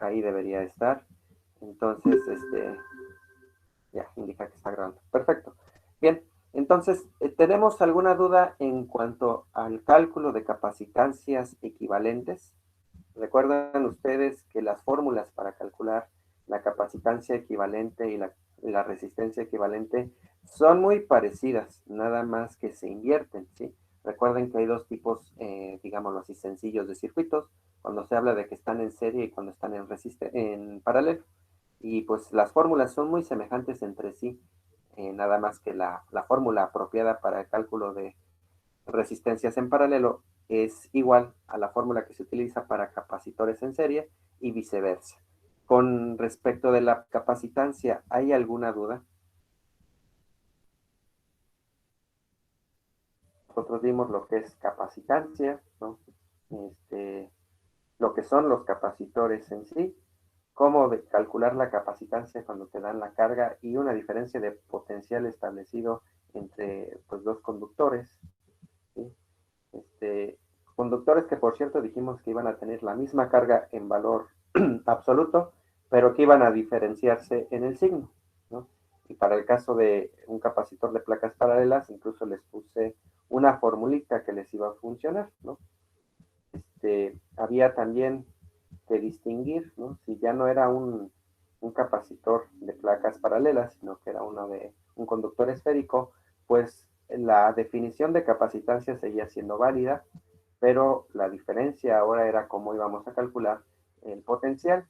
ahí debería estar. Entonces, ya, indica que está grabando. Perfecto. Bien, entonces, ¿tenemos alguna duda en cuanto al cálculo de capacitancias equivalentes? Recuerdan ustedes que las fórmulas para calcular la capacitancia equivalente y la resistencia equivalente son muy parecidas, nada más que se invierten, ¿sí? Recuerden que hay dos tipos, digámoslo así, sencillos de circuitos, cuando se habla de que están en serie y cuando están en paralelo. Y pues las fórmulas son muy semejantes entre sí, nada más que la fórmula apropiada para el cálculo de resistencias en paralelo es igual a la fórmula que se utiliza para capacitores en serie y viceversa. Con respecto de la capacitancia, ¿hay alguna duda? Nosotros vimos lo que es capacitancia, ¿no? Lo que son los capacitores en sí, cómo calcular la capacitancia cuando te dan la carga y una diferencia de potencial establecido entre pues, dos conductores, ¿sí? este, conductores que por cierto dijimos que iban a tener la misma carga en valor absoluto, pero que iban a diferenciarse en el signo, ¿no? Y para el caso de un capacitor de placas paralelas, incluso les puse una formulita que les iba a funcionar, ¿no? Había también que distinguir, ¿no? Si ya no era un capacitor de placas paralelas, sino que era uno de un conductor esférico, pues la definición de capacitancia seguía siendo válida, pero la diferencia ahora era cómo íbamos a calcular el potencial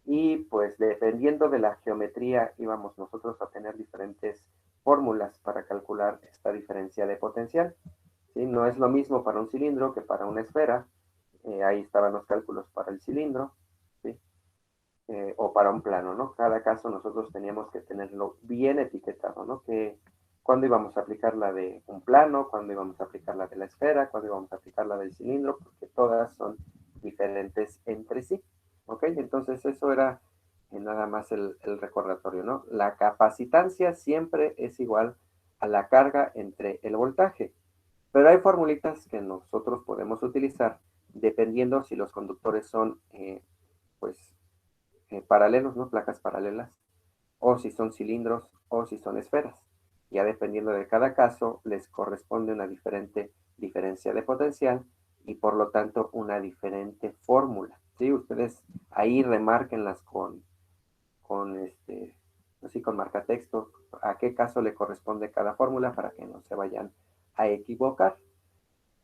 y pues dependiendo de la geometría íbamos nosotros a tener diferentes fórmulas para calcular esta diferencia de potencial, ¿sí? No es lo mismo para un cilindro que para una esfera, ahí estaban los cálculos para el cilindro, ¿sí? O para un plano, ¿no? Cada caso nosotros teníamos que tenerlo bien etiquetado, ¿no? Que cuándo íbamos a aplicar la de un plano, cuándo íbamos a aplicar la de la esfera, cuándo íbamos a aplicar la del cilindro, porque todas son diferentes entre sí, ¿ok? Entonces eso era nada más el recordatorio, ¿no? La capacitancia siempre es igual a la carga entre el voltaje, pero hay formulitas que nosotros podemos utilizar dependiendo si los conductores son, pues, paralelos, ¿no? Placas paralelas, o si son cilindros, o si son esferas. Ya dependiendo de cada caso, les corresponde una diferente diferencia de potencial y por lo tanto una diferente fórmula. ¿Sí? Ustedes ahí remárquenlas así con marcatexto, a qué caso le corresponde cada fórmula para que no se vayan a equivocar.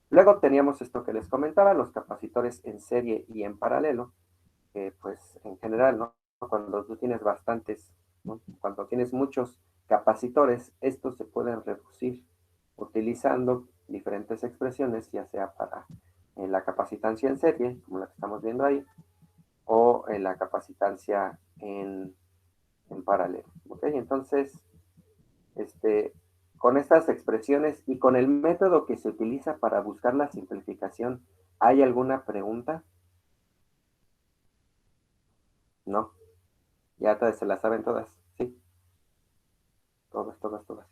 Luego teníamos esto que les comentaba, los capacitores en serie y en paralelo, que pues en general, ¿no? Cuando tú tienes bastantes, ¿no? Cuando tienes muchos capacitores, estos se pueden reducir utilizando diferentes expresiones, ya sea para la capacitancia en serie, como la que estamos viendo ahí, o en la capacitancia en paralelo. ¿Ok? Entonces, este, con estas expresiones y con el método que se utiliza para buscar la simplificación, ¿hay alguna pregunta? No, ya todas se las saben todas, ¿sí? Todas, todas, todas.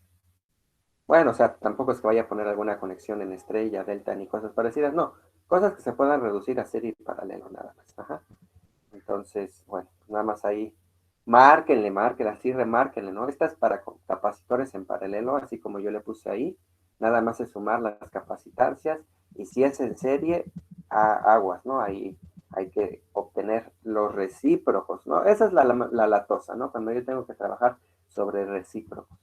Bueno, o sea, tampoco es que vaya a poner alguna conexión en estrella, delta, ni cosas parecidas, no. Cosas que se puedan reducir a serie y paralelo, nada más. Ajá. Entonces, bueno, nada más ahí. Márquenle, así remárquenle, ¿no? Esta es para capacitores en paralelo, así como yo le puse ahí. Nada más es sumar las capacitancias. Y si es en serie, aguas, ¿no? Ahí hay que obtener los recíprocos, ¿no? Esa es la latosa, ¿no? Cuando yo tengo que trabajar sobre recíprocos.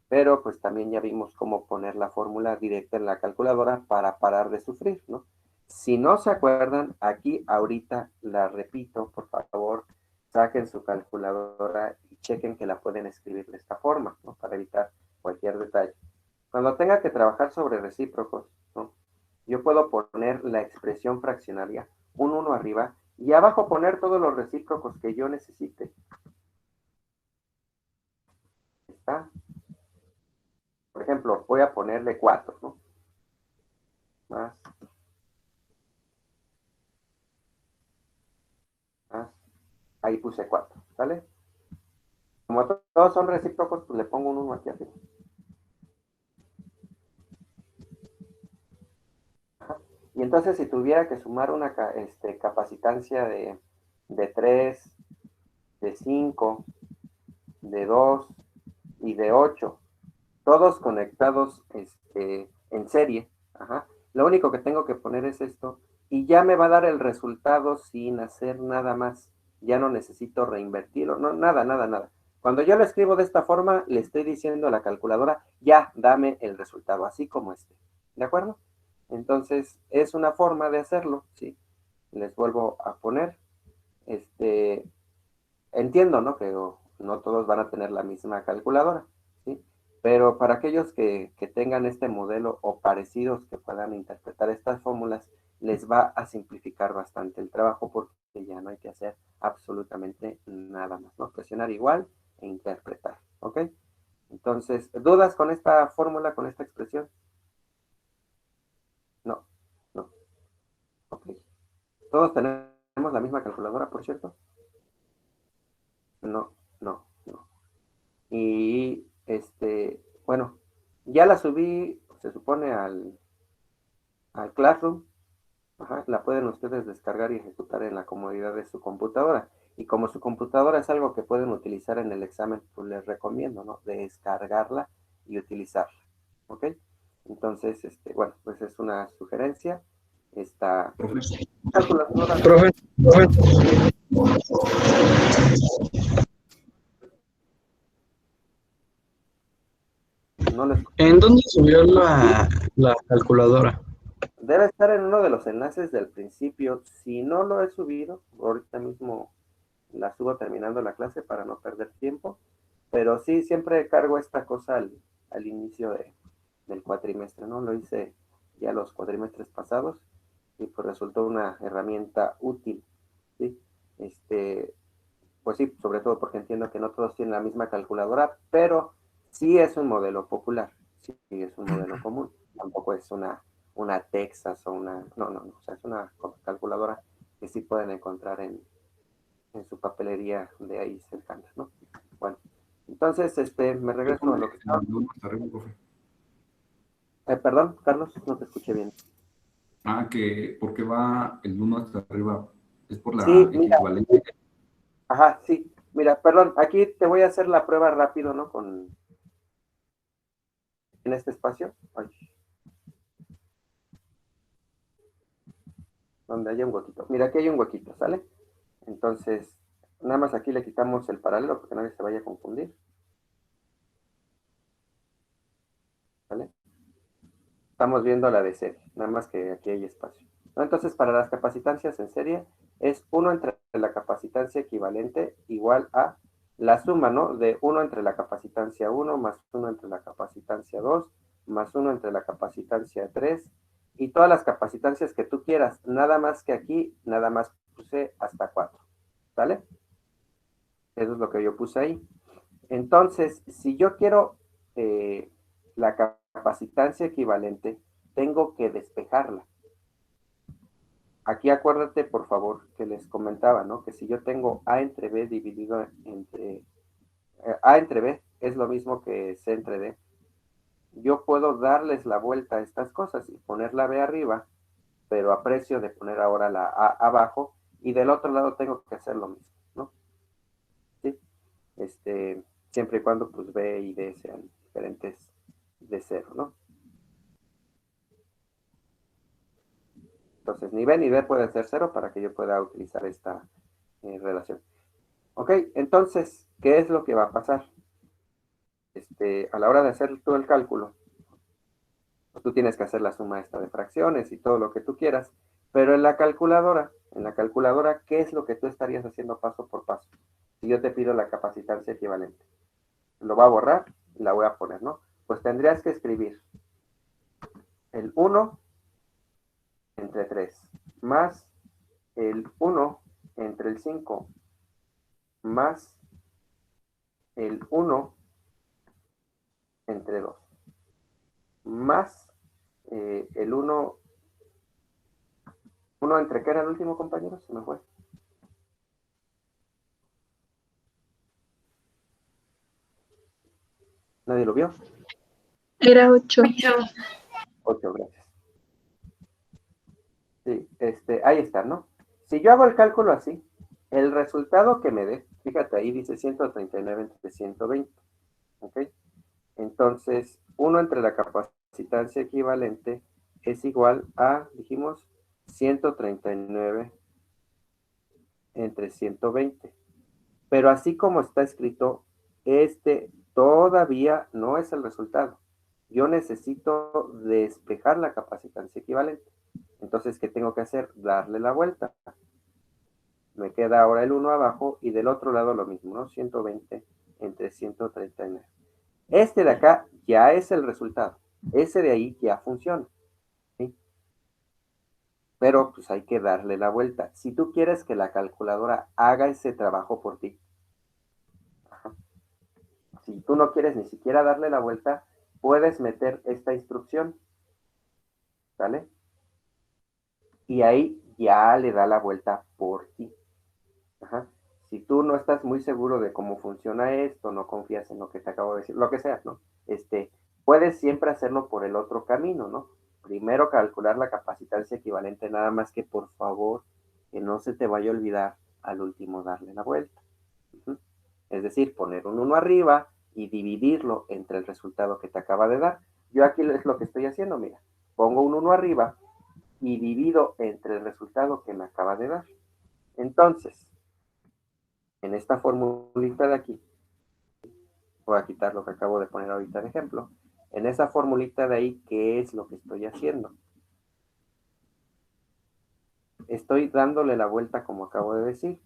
Pero pues también ya vimos cómo poner la fórmula directa en la calculadora para parar de sufrir, ¿no? Si no se acuerdan, aquí ahorita la repito, por favor, saquen su calculadora y chequen que la pueden escribir de esta forma, ¿no? Para evitar cualquier detalle. Cuando tenga que trabajar sobre recíprocos, ¿no? Yo puedo poner la expresión fraccionaria, un 1 arriba, y abajo poner todos los recíprocos que yo necesite. ¿Está? Por ejemplo, voy a ponerle 4, ¿no? Más, más. Ahí puse 4, ¿sale? Como todos son recíprocos, pues le pongo un 1 aquí arriba. Y entonces si tuviera que sumar una capacitancia de 3, de 5, de 2 y de 8, todos conectados en serie. Ajá. Lo único que tengo que poner es esto y ya me va a dar el resultado sin hacer nada más. Ya no necesito reinvertirlo, no, nada, nada, nada. Cuando yo lo escribo de esta forma, le estoy diciendo a la calculadora, ya, dame el resultado, así como este. ¿De acuerdo? Entonces, es una forma de hacerlo, ¿sí? Les vuelvo a poner, este, entiendo, ¿no? Que no todos van a tener la misma calculadora, ¿sí? Pero para aquellos que tengan este modelo o parecidos que puedan interpretar estas fórmulas, les va a simplificar bastante el trabajo porque ya no hay que hacer absolutamente nada más, ¿no? Presionar igual e interpretar, ¿ok? Entonces, ¿dudas con esta fórmula, con esta expresión? No, no, ok. ¿Todos tenemos la misma calculadora, por cierto? No, no, no. Y bueno, ya la subí, se supone, al Classroom. Ajá, la pueden ustedes descargar y ejecutar en la comodidad de su computadora. Y como su computadora es algo que pueden utilizar en el examen, pues les recomiendo, ¿no? Descargarla y utilizarla. ¿Ok? Entonces, bueno, pues es una sugerencia. Esta Profe, calculadora. Profe, profe, No les ¿en dónde subió la calculadora? Debe estar en uno de los enlaces del principio. Si no lo he subido, ahorita mismo la subo terminando la clase para no perder tiempo. Pero sí, siempre cargo esta cosa al inicio del cuatrimestre, ¿no? Lo hice ya los cuatrimestres pasados y pues resultó una herramienta útil, ¿sí? Pues sí, sobre todo porque entiendo que no todos tienen la misma calculadora, pero sí es un modelo popular, sí es un modelo común. Tampoco es una Texas o una... No, no, no, o sea, es una calculadora que sí pueden encontrar en su papelería de ahí cercana, ¿no? Bueno, entonces, me ¿qué regreso a pone lo que el estaba... uno hasta arriba, profe? Perdón, Carlos, no te escuché bien. Ah, que ¿por qué va el 1 hasta arriba? ¿Es por Sí, la mira, equivalencia? ajá, sí. Mira, perdón, aquí te voy a hacer la prueba rápido, ¿no? En este espacio. Ay, donde haya un huequito. Mira, aquí hay un huequito, ¿sale? Entonces, nada más aquí le quitamos el paralelo porque nadie se vaya a confundir, ¿vale? Estamos viendo la de serie, nada más que aquí hay espacio, ¿no? Entonces, para las capacitancias en serie, es 1 entre la capacitancia equivalente igual a la suma, ¿no? De 1 entre la capacitancia 1 más 1 entre la capacitancia 2 más 1 entre la capacitancia 3 y todas las capacitancias que tú quieras, nada más que aquí, nada más puse hasta 4, ¿vale? Eso es lo que yo puse ahí. Entonces, si yo quiero la capacitancia equivalente, tengo que despejarla. Aquí acuérdate, por favor, que les comentaba, ¿no? Que si yo tengo A entre B dividido entre... A entre B es lo mismo que C entre D. Yo puedo darles la vuelta a estas cosas y poner la B arriba, pero a precio de poner ahora la A abajo, y del otro lado tengo que hacer lo mismo, ¿no? ¿Sí? Siempre y cuando pues B y D sean diferentes de cero, ¿no? Entonces, ni B ni D puede ser cero para que yo pueda utilizar esta relación. Ok, entonces, ¿qué es lo que va a pasar? A la hora de hacer todo el cálculo, pues tú tienes que hacer la suma esta de fracciones y todo lo que tú quieras, pero en la calculadora, ¿qué es lo que tú estarías haciendo paso por paso? Si yo te pido la capacitancia equivalente, lo voy a borrar y la voy a poner, ¿no? Pues tendrías que escribir el 1 entre 3 más el 1 entre el 5 más el 1 entre 2 más el 1 entre, ¿qué era el último, compañero? Se me fue. ¿Nadie lo vio? Era 8. 8, gracias. Sí, ahí está, ¿no? Si yo hago el cálculo así, El resultado que me dé, fíjate, ahí dice 139 entre 120, ¿ok? Entonces, 1 entre la capacitancia equivalente es igual a, dijimos, 139 entre 120. Pero así como está escrito, este todavía no es el resultado. Yo necesito despejar la capacitancia equivalente. Entonces, ¿qué tengo que hacer? Darle la vuelta. Me queda ahora el 1 abajo y del otro lado lo mismo, ¿no? 120 entre 139. Este de acá ya es el resultado. Ese de ahí ya funciona, ¿sí? Pero pues hay que darle la vuelta. Si tú quieres que la calculadora haga ese trabajo por ti, si tú no quieres ni siquiera darle la vuelta, puedes meter esta instrucción, ¿vale? Y ahí ya le da la vuelta por ti. Ajá. Si tú no estás muy seguro de cómo funciona esto, no confías en lo que te acabo de decir, lo que sea, ¿no? Puedes siempre hacerlo por el otro camino, ¿no? Primero calcular la capacitancia equivalente, nada más que por favor, que no se te vaya a olvidar al último darle la vuelta. Uh-huh. Es decir, poner un 1 arriba y dividirlo entre el resultado que te acaba de dar. Yo aquí es lo que estoy haciendo, mira. Pongo un 1 arriba y divido entre el resultado que me acaba de dar. Entonces, en esta formulita de aquí, voy a quitar lo que acabo de poner ahorita de ejemplo. En esa formulita de ahí, ¿qué es lo que estoy haciendo? Estoy dándole la vuelta como acabo de decir.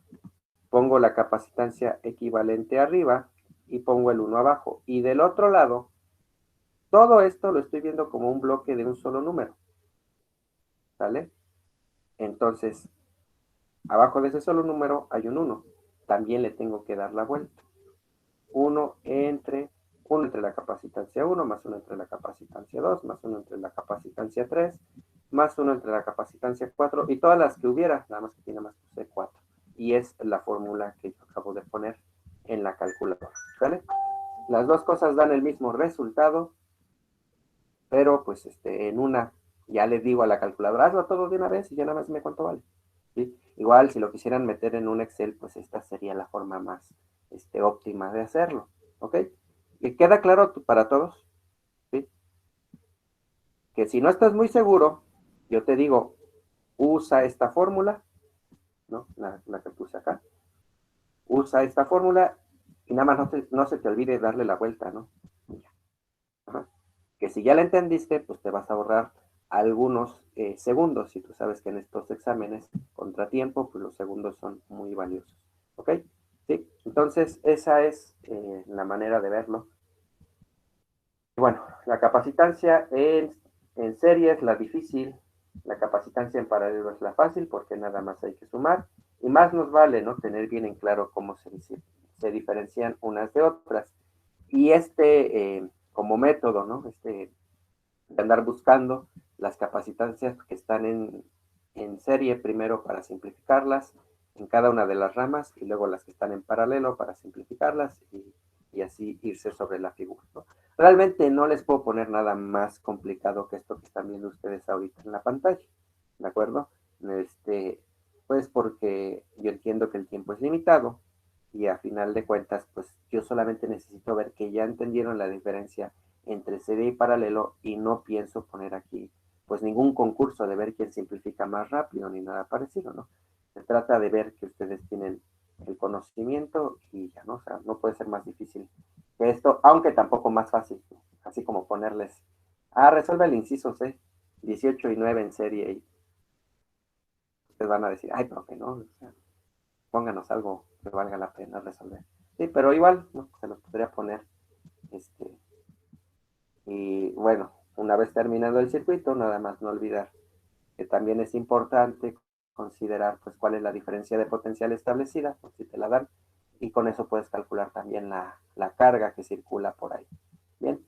Pongo la capacitancia equivalente arriba y pongo el 1 abajo. Y del otro lado, todo esto lo estoy viendo como un bloque de un solo número. ¿Sale? Entonces, abajo de ese solo número hay un 1. También le tengo que dar la vuelta. 1 entre la capacitancia 1, más 1 entre la capacitancia 2, más 1 entre la capacitancia 3, más 1 entre la capacitancia 4, y todas las que hubiera, nada más que tiene más puse 4. Y es la fórmula que yo acabo de poner en la calculadora, ¿vale? Las dos cosas dan el mismo resultado, pero pues en una ya le digo a la calculadora, hazlo todo de una vez y ya nada más me cuánto vale, ¿sí? Igual si lo quisieran meter en un Excel, pues esta sería la forma más óptima de hacerlo, ¿ok? ¿Y queda claro para todos? ¿Sí? Que si no estás muy seguro, yo te digo, usa esta fórmula, ¿no? La que puse acá. Usa esta fórmula y nada más no se te olvide darle la vuelta, ¿no? Ajá. Que si ya la entendiste, pues te vas a ahorrar algunos segundos. Si tú sabes que en estos exámenes, contratiempo, pues los segundos son muy valiosos, ¿ok? Sí, entonces esa es la manera de verlo. Bueno, la capacitancia en serie es la difícil, la capacitancia en paralelo es la fácil porque nada más hay que sumar y más nos vale, ¿no? Tener bien en claro cómo se diferencian unas de otras. Y como método, ¿no? De andar buscando las capacitancias que están en serie primero para simplificarlas en cada una de las ramas y luego las que están en paralelo para simplificarlas y así irse sobre la figura, ¿no? Realmente no les puedo poner nada más complicado que esto que están viendo ustedes ahorita en la pantalla, ¿de acuerdo? Pues porque yo entiendo que el tiempo es limitado y a final de cuentas, pues yo solamente necesito ver que ya entendieron la diferencia entre serie y paralelo y no pienso poner aquí pues ningún concurso de ver quién simplifica más rápido ni nada parecido, ¿no? Se trata de ver que ustedes tienen el conocimiento y ya, ¿no? O sea, no puede ser más difícil que esto, aunque tampoco más fácil, ¿no? Así como ponerles, resuelve el inciso C, 18 y 9 en serie y ustedes van a decir, ay, pero que no, o sea, pónganos algo que valga la pena resolver. Sí, pero igual, ¿no? Se los podría poner, y bueno, una vez terminado el circuito, nada más no olvidar que también es importante considerar pues cuál es la diferencia de potencial establecida, pues, si te la dan, y con eso puedes calcular también la carga que circula por ahí. Bien,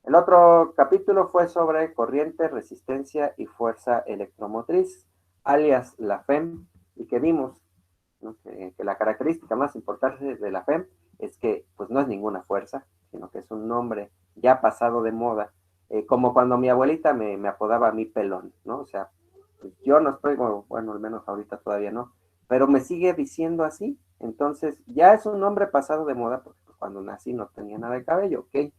el otro capítulo fue sobre corriente, resistencia y fuerza electromotriz, alias la FEM, y que vimos, ¿no? que la característica más importante de la FEM es que pues no es ninguna fuerza, sino que es un nombre ya pasado de moda, como cuando mi abuelita me apodaba a mí pelón, ¿no? O sea, pues yo no estoy, bueno, al menos ahorita todavía no, pero me sigue diciendo así. Entonces, ya es un nombre pasado de moda, porque pues, cuando nací no tenía nada de cabello, ¿ok?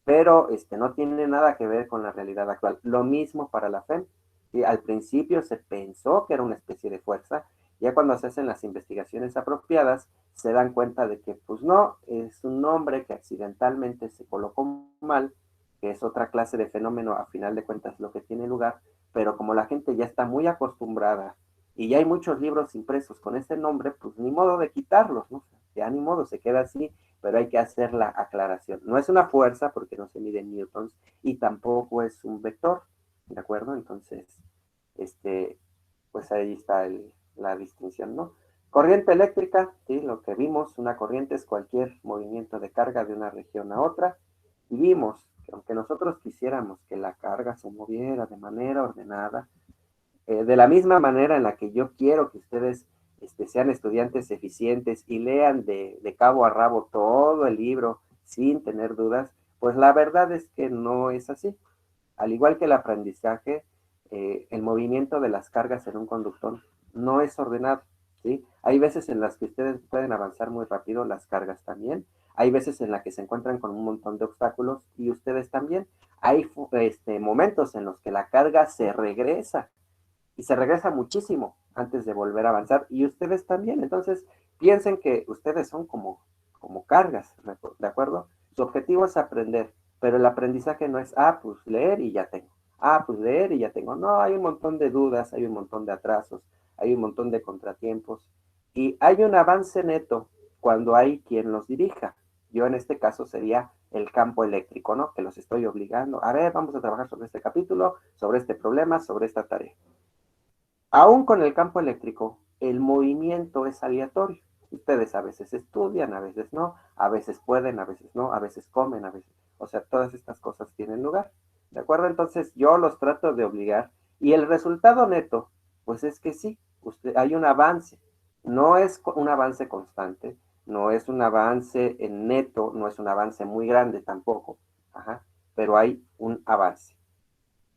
Pero no tiene nada que ver con la realidad actual. Lo mismo para la FEM. ¿Sí? Al principio se pensó que era una especie de fuerza, ya cuando se hacen las investigaciones apropiadas, se dan cuenta de que, pues no, es un nombre que accidentalmente se colocó mal, que es otra clase de fenómeno, a final de cuentas lo que tiene lugar, pero como la gente ya está muy acostumbrada y ya hay muchos libros impresos con ese nombre, pues ni modo de quitarlos, ¿no? Ya ni modo, se queda así, pero hay que hacer la aclaración. No es una fuerza porque no se mide en newtons y tampoco es un vector, ¿de acuerdo? Entonces, pues ahí está la distinción, ¿no? Corriente eléctrica, ¿sí? Lo que vimos, una corriente es cualquier movimiento de carga de una región a otra, y vimos que aunque nosotros quisiéramos que la carga se moviera de manera ordenada, de la misma manera en la que yo quiero que ustedes sean estudiantes eficientes y lean de cabo a rabo todo el libro sin tener dudas, pues la verdad es que no es así. Al igual que el aprendizaje, el movimiento de las cargas en un conductor no es ordenado, ¿sí? Hay veces en las que ustedes pueden avanzar muy rápido, las cargas también. Hay veces en las que se encuentran con un montón de obstáculos y ustedes también. Hay momentos en los que la carga se regresa y se regresa muchísimo antes de volver a avanzar y ustedes también. Entonces, piensen que ustedes son como cargas, ¿de acuerdo? Su objetivo es aprender, pero el aprendizaje no es, pues leer y ya tengo. Pues leer y ya tengo. No, hay un montón de dudas, hay un montón de atrasos, hay un montón de contratiempos y hay un avance neto cuando hay quien los dirija. Yo en este caso sería el campo eléctrico, ¿no? Que los estoy obligando. A ver, vamos a trabajar sobre este capítulo, sobre este problema, sobre esta tarea. Aún con el campo eléctrico, el movimiento es aleatorio. Ustedes a veces estudian, a veces no, a veces pueden, a veces no, a veces comen, a veces... O sea, todas estas cosas tienen lugar. ¿De acuerdo? Entonces yo los trato de obligar y el resultado neto, pues es que sí, hay un avance. No es un avance constante, no es un avance en neto, no es un avance muy grande tampoco. Ajá, pero hay un avance.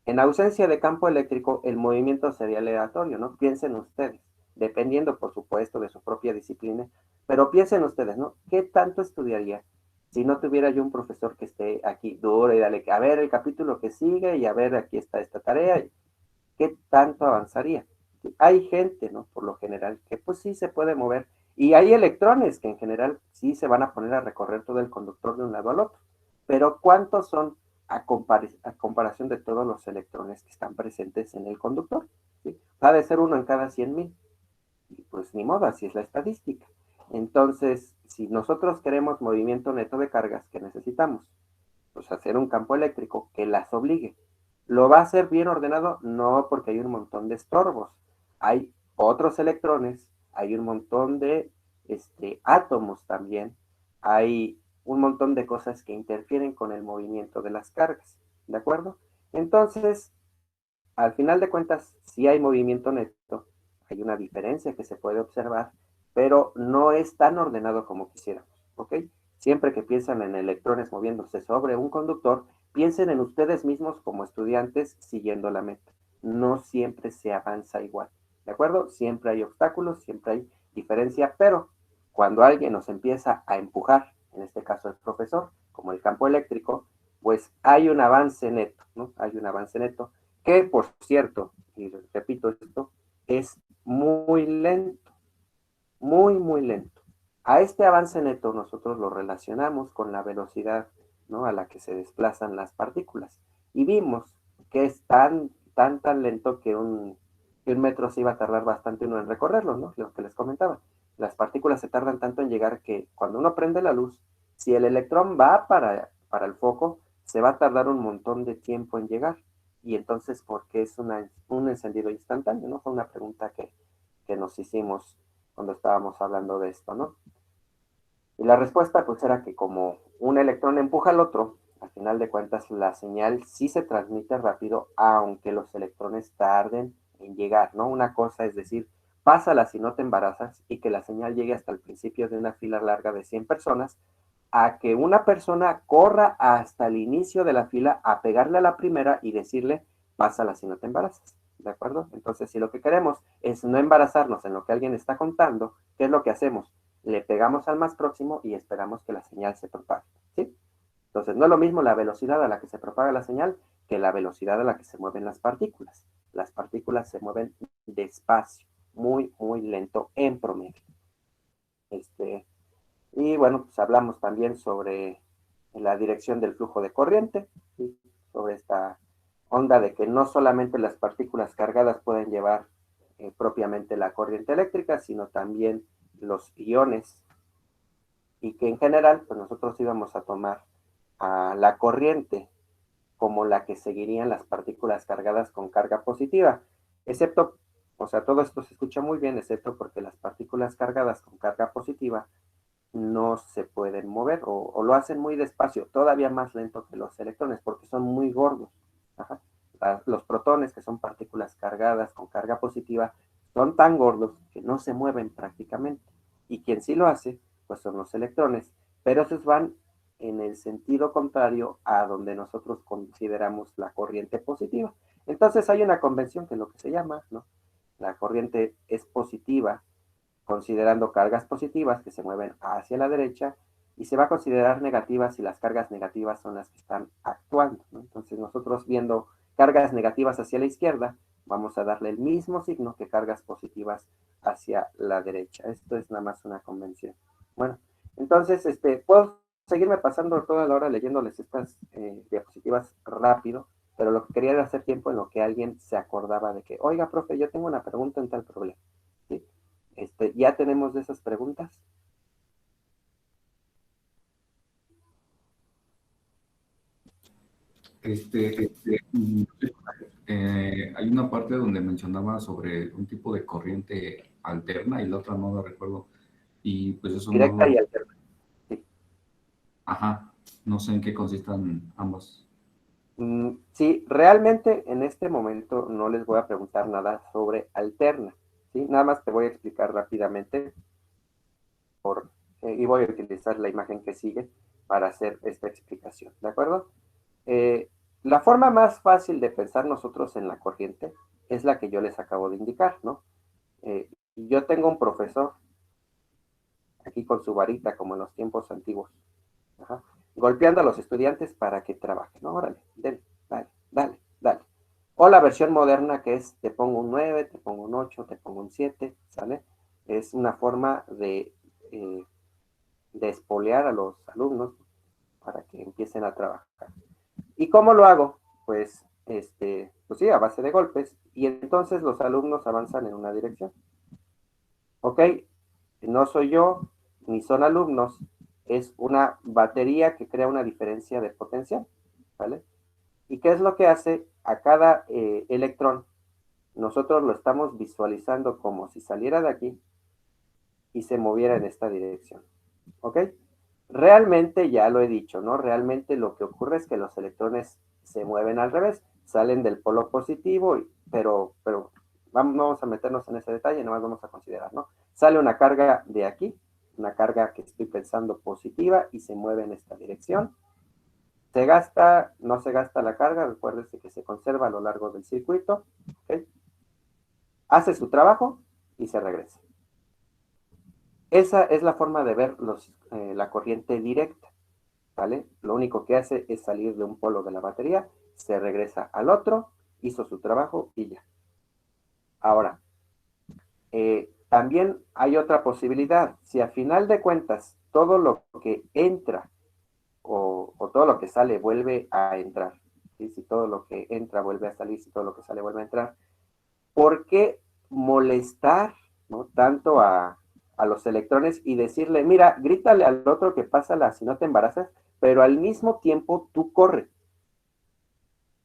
En ausencia de campo eléctrico, el movimiento sería aleatorio, ¿no? Piensen ustedes, dependiendo, por supuesto, de su propia disciplina, pero piensen ustedes, ¿no? ¿Qué tanto estudiaría si no tuviera yo un profesor que esté aquí duro y dale, a ver el capítulo que sigue y a ver, aquí está esta tarea? ¿Qué tanto avanzaría? Hay gente, ¿no? Por lo general, que pues sí se puede mover. Y hay electrones que en general sí se van a poner a recorrer todo el conductor de un lado al otro. Pero ¿cuántos son a comparación de todos los electrones que están presentes en el conductor? ¿Sí? Va a ser uno en cada 100,000. Y pues ni modo, así es la estadística. Entonces, si nosotros queremos movimiento neto de cargas, ¿qué necesitamos? Pues hacer un campo eléctrico que las obligue. ¿Lo va a hacer bien ordenado? No, porque hay un montón de estorbos. Hay otros electrones, hay un montón de átomos también, hay un montón de cosas que interfieren con el movimiento de las cargas, ¿de acuerdo? Entonces, al final de cuentas, sí hay movimiento neto, hay una diferencia que se puede observar, pero no es tan ordenado como quisiéramos, ¿ok? Siempre que piensan en electrones moviéndose sobre un conductor, piensen en ustedes mismos como estudiantes siguiendo la meta. No siempre se avanza igual, ¿de acuerdo? Siempre hay obstáculos, siempre hay diferencia, pero cuando alguien nos empieza a empujar, en este caso el profesor, como el campo eléctrico, pues hay un avance neto, ¿no? Hay un avance neto que, por cierto, y repito esto, es muy lento, muy, muy lento. A este avance neto nosotros lo relacionamos con la velocidad, ¿no? A la que se desplazan las partículas. Y vimos que es tan lento que un metro se iba a tardar bastante uno en recorrerlo, ¿no? Lo que les comentaba. Las partículas se tardan tanto en llegar que cuando uno prende la luz, si el electrón va para el foco, se va a tardar un montón de tiempo en llegar. Y entonces, ¿por qué es un encendido instantáneo? ¿No? Fue una pregunta que nos hicimos cuando estábamos hablando de esto, ¿no? Y la respuesta pues era que como un electrón empuja al otro, al final de cuentas la señal sí se transmite rápido, aunque los electrones tarden en llegar, ¿no? Una cosa es decir, pásala si no te embarazas y que la señal llegue hasta el principio de una fila larga de 100 personas, a que una persona corra hasta el inicio de la fila a pegarle a la primera y decirle, pásala si no te embarazas. ¿de acuerdo? Entonces, si lo que queremos es no embarazarnos en lo que alguien está contando, ¿qué es lo que hacemos? Le pegamos al más próximo y esperamos que la señal se propague, ¿sí? Entonces, no es lo mismo la velocidad a la que se propaga la señal que la velocidad a la que se mueven las partículas. Las partículas se mueven despacio, muy, muy lento en promedio. Y bueno, pues hablamos también sobre la dirección del flujo de corriente, ¿sí? Sobre esta onda de que no solamente las partículas cargadas pueden llevar propiamente la corriente eléctrica, sino también los iones, y que en general, pues nosotros íbamos a tomar a la corriente como la que seguirían las partículas cargadas con carga positiva, excepto, o sea, todo esto se escucha muy bien, excepto porque las partículas cargadas con carga positiva no se pueden mover o lo hacen muy despacio, todavía más lento que los electrones, porque son muy gordos. Ajá. Los protones, que son partículas cargadas con carga positiva, son tan gordos que no se mueven prácticamente. Y quien sí lo hace, pues son los electrones, pero esos van en el sentido contrario a donde nosotros consideramos la corriente positiva. Entonces hay una convención que es lo que se llama, ¿no? La corriente es positiva considerando cargas positivas que se mueven hacia la derecha y se va a considerar negativas si las cargas negativas son las que están actuando, ¿no? Entonces nosotros viendo cargas negativas hacia la izquierda, vamos a darle el mismo signo que cargas positivas hacia la derecha. Esto es nada más una convención. Bueno, entonces, puedo seguirme pasando toda la hora leyéndoles estas diapositivas rápido, pero lo que quería era hacer tiempo en lo que alguien se acordaba de que, oiga, profe, yo tengo una pregunta en tal problema, ¿sí? ¿Ya tenemos de esas preguntas? Este, mm, hay una parte donde mencionaba sobre un tipo de corriente alterna y la otra no la recuerdo. Y pues eso no Directa y lo... alterna. Sí. Ajá, no sé en qué consistan ambas. Sí, realmente en este momento no les voy a preguntar nada sobre alterna, ¿sí? Nada más te voy a explicar rápidamente y voy a utilizar la imagen que sigue para hacer esta explicación, ¿de acuerdo? Eh, la forma más fácil de pensar nosotros en la corriente es la que yo les acabo de indicar, ¿no? Yo tengo un profesor aquí con su varita, como en los tiempos antiguos, ajá, golpeando a los estudiantes para que trabajen, ¿no? Órale, dale, dale, dale, dale. O la versión moderna que es, te pongo un 9, te pongo un 8, te pongo un 7, ¿sale? Es una forma de espolear a los alumnos para que empiecen a trabajar. ¿Y cómo lo hago? Pues, pues sí, a base de golpes, y entonces los alumnos avanzan en una dirección. ¿Ok? No soy yo, ni son alumnos, es una batería que crea una diferencia de potencial, ¿vale? ¿Y qué es lo que hace a cada electrón? Nosotros lo estamos visualizando como si saliera de aquí y se moviera en esta dirección, ¿ok? Realmente, ya lo he dicho, ¿no? Realmente lo que ocurre es que los electrones se mueven al revés, salen del polo positivo, pero vamos a meternos en ese detalle, nomás vamos a considerar, ¿no? Sale una carga de aquí, una carga que estoy pensando positiva y se mueve en esta dirección. Se gasta, no se gasta la carga, recuérdese que se conserva a lo largo del circuito, ¿ok? Hace su trabajo y se regresa. Esa es la forma de ver la corriente directa, ¿vale? Lo único que hace es salir de un polo de la batería, se regresa al otro, hizo su trabajo y ya. Ahora, también hay otra posibilidad. Si a final de cuentas todo lo que entra o todo lo que sale vuelve a entrar, ¿sí? Si todo lo que entra vuelve a salir, si todo lo que sale vuelve a entrar, ¿por qué molestar, ¿no? Tanto a los electrones y decirle, mira, grítale al otro que pásala si no te embarazas, pero al mismo tiempo tú corre?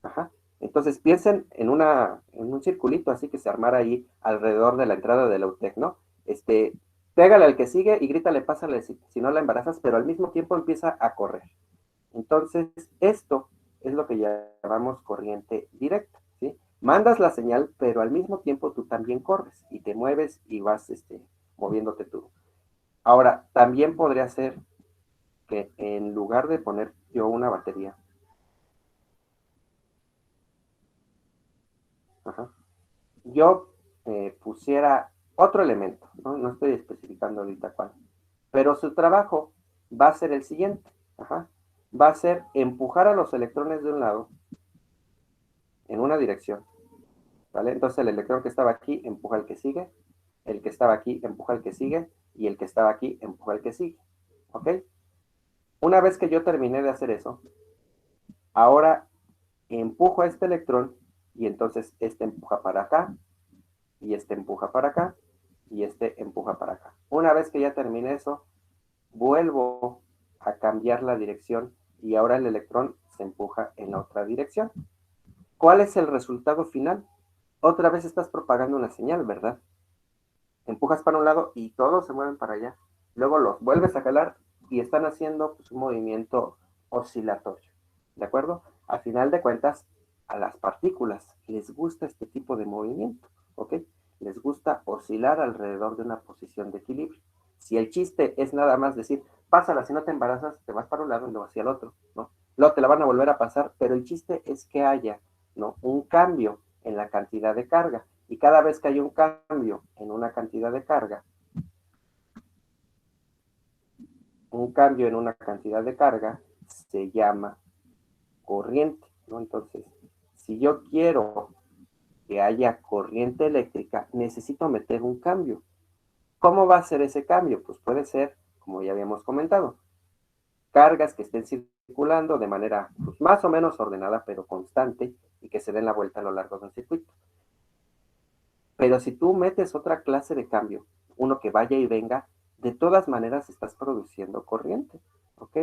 Ajá. Entonces piensen en un circulito así que se armara ahí alrededor de la entrada de la UTEC, ¿no? Pégale al que sigue y grítale, pásale si no la embarazas, pero al mismo tiempo empieza a correr. Entonces, esto es lo que llamamos corriente directa, ¿sí? Mandas la señal, pero al mismo tiempo tú también corres y te mueves y vas moviéndote tú. Ahora, también podría ser que en lugar de poner yo una batería, ajá, yo pusiera otro elemento, ¿no? No estoy especificando ahorita cuál, pero su trabajo va a ser el siguiente, ajá, va a ser empujar a los electrones de un lado en una dirección, ¿vale? Entonces el electrón que estaba aquí empuja al que sigue, el que estaba aquí empuja al que sigue, y el que estaba aquí empuja al que sigue, ¿ok? Una vez que yo terminé de hacer eso, ahora empujo a este electrón, y entonces este empuja para acá, y este empuja para acá, y este empuja para acá. Una vez que ya termine eso, vuelvo a cambiar la dirección, y ahora el electrón se empuja en la otra dirección. ¿Cuál es el resultado final? Otra vez estás propagando una señal, ¿verdad? Empujas para un lado y todos se mueven para allá. Luego los vuelves a jalar y están haciendo pues, un movimiento oscilatorio. ¿De acuerdo? A final de cuentas, a las partículas les gusta este tipo de movimiento, ¿ok? Les gusta oscilar alrededor de una posición de equilibrio. Si el chiste es nada más decir, pásala, si no te embarazas, te vas para un lado y luego hacia el otro, ¿no? Luego te la van a volver a pasar, pero el chiste es que haya, ¿no? Un cambio en la cantidad de carga. Y cada vez que hay un cambio en una cantidad de carga, se llama corriente, ¿no? Entonces, si yo quiero que haya corriente eléctrica, necesito meter un cambio. ¿Cómo va a ser ese cambio? Pues puede ser, como ya habíamos comentado, cargas que estén circulando de manera pues, más o menos ordenada, pero constante, y que se den la vuelta a lo largo de un circuito. Pero si tú metes otra clase de cambio, uno que vaya y venga, de todas maneras estás produciendo corriente, ¿ok?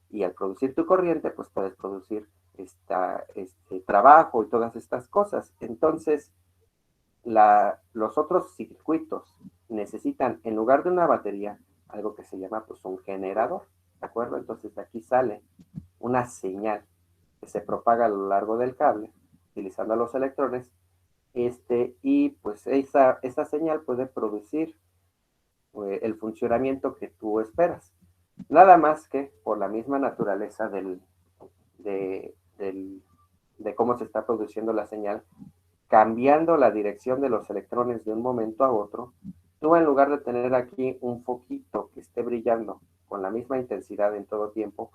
Y al producir tu corriente, pues puedes producir este trabajo y todas estas cosas. Entonces, los otros circuitos necesitan, en lugar de una batería, algo que se llama pues un generador, ¿de acuerdo? Entonces de aquí sale una señal que se propaga a lo largo del cable, utilizando los electrones, y pues esa señal puede producir el funcionamiento que tú esperas. Nada más que por la misma naturaleza de, del, de cómo se está produciendo la señal, cambiando la dirección de los electrones de un momento a otro, tú en lugar de tener aquí un foquito que esté brillando con la misma intensidad en todo tiempo,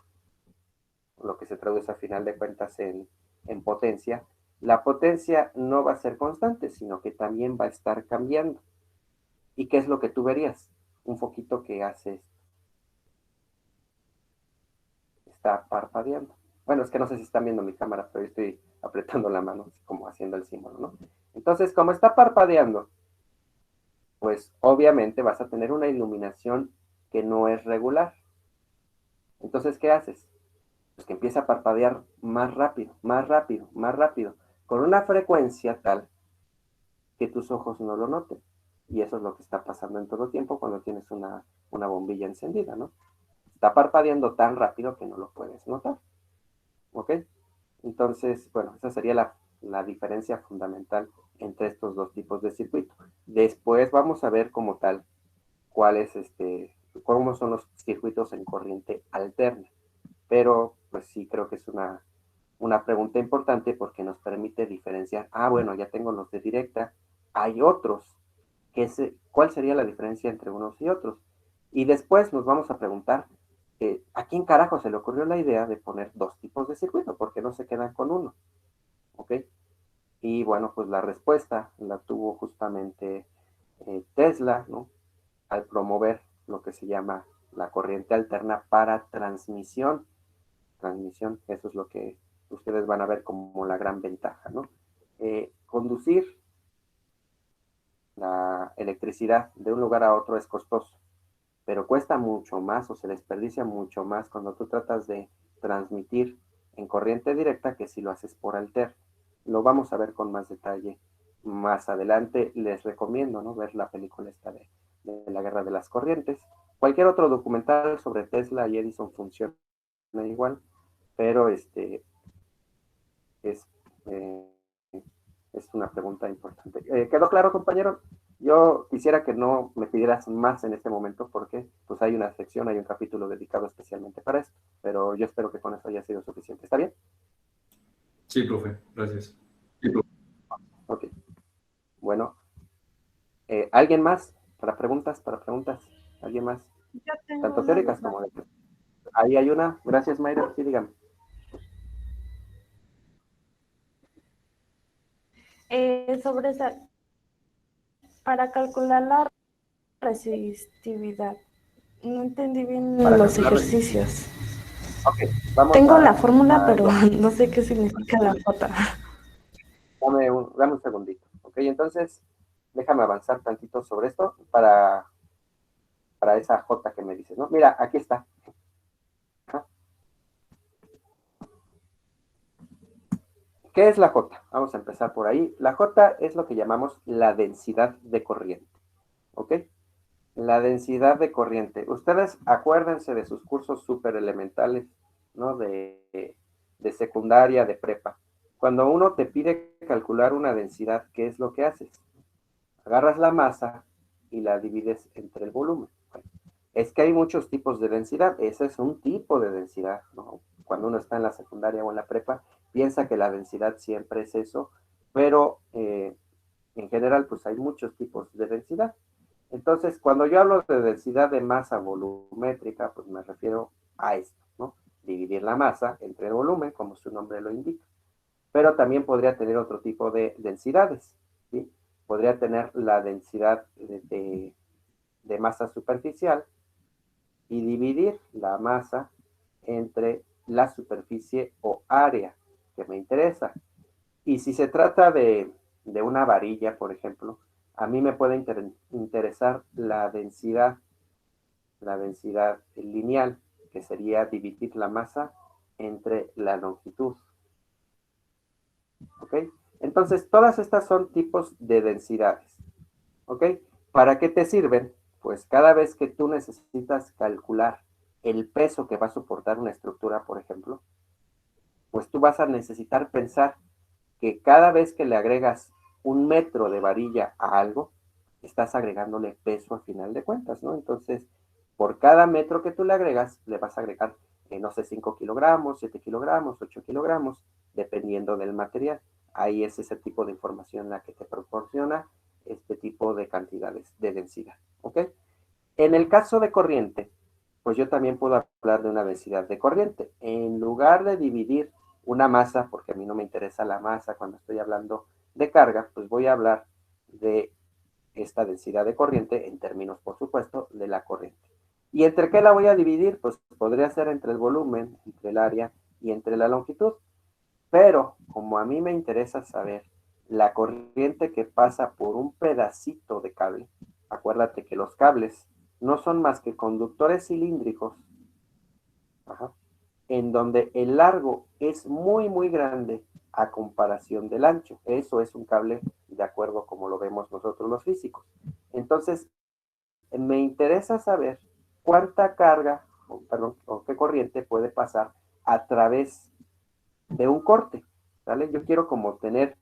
lo que se traduce a final de cuentas en potencia, la potencia no va a ser constante, sino que también va a estar cambiando. ¿Y qué es lo que tú verías? Un foquito que hace, está parpadeando. Bueno, es que no sé si están viendo mi cámara, pero yo estoy apretando la mano, así como haciendo el símbolo, ¿no? Entonces, como está parpadeando, pues obviamente vas a tener una iluminación que no es regular. Entonces, ¿qué haces? Pues que empieza a parpadear más rápido, más rápido, más rápido, con una frecuencia tal que tus ojos no lo noten. Y eso es lo que está pasando en todo tiempo cuando tienes una bombilla encendida, ¿no? Está parpadeando tan rápido que no lo puedes notar. ¿Ok? Entonces, bueno, esa sería la diferencia fundamental entre estos dos tipos de circuito. Después vamos a ver como tal cuál es cómo son los circuitos en corriente alterna. Pero, pues sí, creo que es una pregunta importante porque nos permite diferenciar. Ah, bueno, ya tengo los de directa. Hay otros. ¿Cuál sería la diferencia entre unos y otros? Y después nos vamos a preguntar, ¿a quién carajo se le ocurrió la idea de poner dos tipos de circuito? ¿Por qué no se quedan con uno? ¿Ok? Y bueno, pues la respuesta la tuvo justamente Tesla, ¿no? Al promover lo que se llama la corriente alterna para transmisión. Transmisión, eso es lo que ustedes van a ver como la gran ventaja, ¿no? Conducir la electricidad de un lugar a otro es costoso, pero cuesta mucho más o se desperdicia mucho más cuando tú tratas de transmitir en corriente directa que si lo haces por alter. Lo vamos a ver con más detalle más adelante. Les recomiendo, ¿no?, ver la película esta de la Guerra de las Corrientes. Cualquier otro documental sobre Tesla y Edison funciona igual, pero es, eh, es una pregunta importante. ¿Quedó claro, compañero? Yo quisiera que no me pidieras más en este momento porque pues hay una sección, hay un capítulo dedicado especialmente para esto, pero yo espero que con eso haya sido suficiente. ¿Está bien? Sí, profe, gracias. Ok. Bueno, ¿alguien más? Para preguntas, ¿alguien más? Yo tengo Tanto una teóricas duda. como de... Ahí hay una. Gracias, Mayra. Sí, dígame. Sobre esa, para calcular la resistividad. No entendí bien Para los calcular ejercicios. Ok, vamos Tengo la fórmula, a pero no sé qué significa la J. dame un segundito. Ok, entonces déjame avanzar tantito sobre esto para esa J que me dices, ¿no? Mira, aquí está. ¿Qué es la J? Vamos a empezar por ahí. La J es lo que llamamos la densidad de corriente. ¿Ok? La densidad de corriente. Ustedes acuérdense de sus cursos súper elementales, ¿no? De secundaria, de prepa. Cuando uno te pide calcular una densidad, ¿qué es lo que haces? Agarras la masa y la divides entre el volumen. Bueno, es que hay muchos tipos de densidad. Ese es un tipo de densidad, ¿no? Cuando uno está en la secundaria o en la prepa, piensa que la densidad siempre es eso, pero en general, pues hay muchos tipos de densidad. Entonces, cuando yo hablo de densidad de masa volumétrica, pues me refiero a esto, ¿no? Dividir la masa entre el volumen, como su nombre lo indica. Pero también podría tener otro tipo de densidades, ¿sí? Podría tener la densidad de masa superficial y dividir la masa entre la superficie o área que me interesa. Y si se trata de una varilla, por ejemplo, a mí me puede interesar la densidad lineal, que sería dividir la masa entre la longitud. ¿Ok? Entonces, todas estas son tipos de densidades. ¿Ok? ¿Para qué te sirven? Pues cada vez que tú necesitas calcular el peso que va a soportar una estructura, por ejemplo, pues tú vas a necesitar pensar que cada vez que le agregas 1 metro de varilla a algo, estás agregándole peso a final de cuentas, ¿no? Entonces, por cada metro que tú le agregas, le vas a agregar, no sé, 5 kilogramos, 7 kilogramos, 8 kilogramos, dependiendo del material. Ahí es ese tipo de información la que te proporciona este tipo de cantidades de densidad, ¿ok? En el caso de corriente, pues yo también puedo hablar de una densidad de corriente. En lugar de dividir una masa, porque a mí no me interesa la masa cuando estoy hablando de carga, pues voy a hablar de esta densidad de corriente en términos, por supuesto, de la corriente. ¿Y entre qué la voy a dividir? Pues podría ser entre el volumen, entre el área y entre la longitud. Pero como a mí me interesa saber la corriente que pasa por un pedacito de cable, acuérdate que los cables no son más que conductores cilíndricos, ajá, en donde el largo es muy, muy grande a comparación del ancho. Eso es un cable de acuerdo como lo vemos nosotros los físicos. Entonces, me interesa saber cuánta carga, perdón, o qué corriente puede pasar a través de un corte, ¿vale? Yo quiero como tener,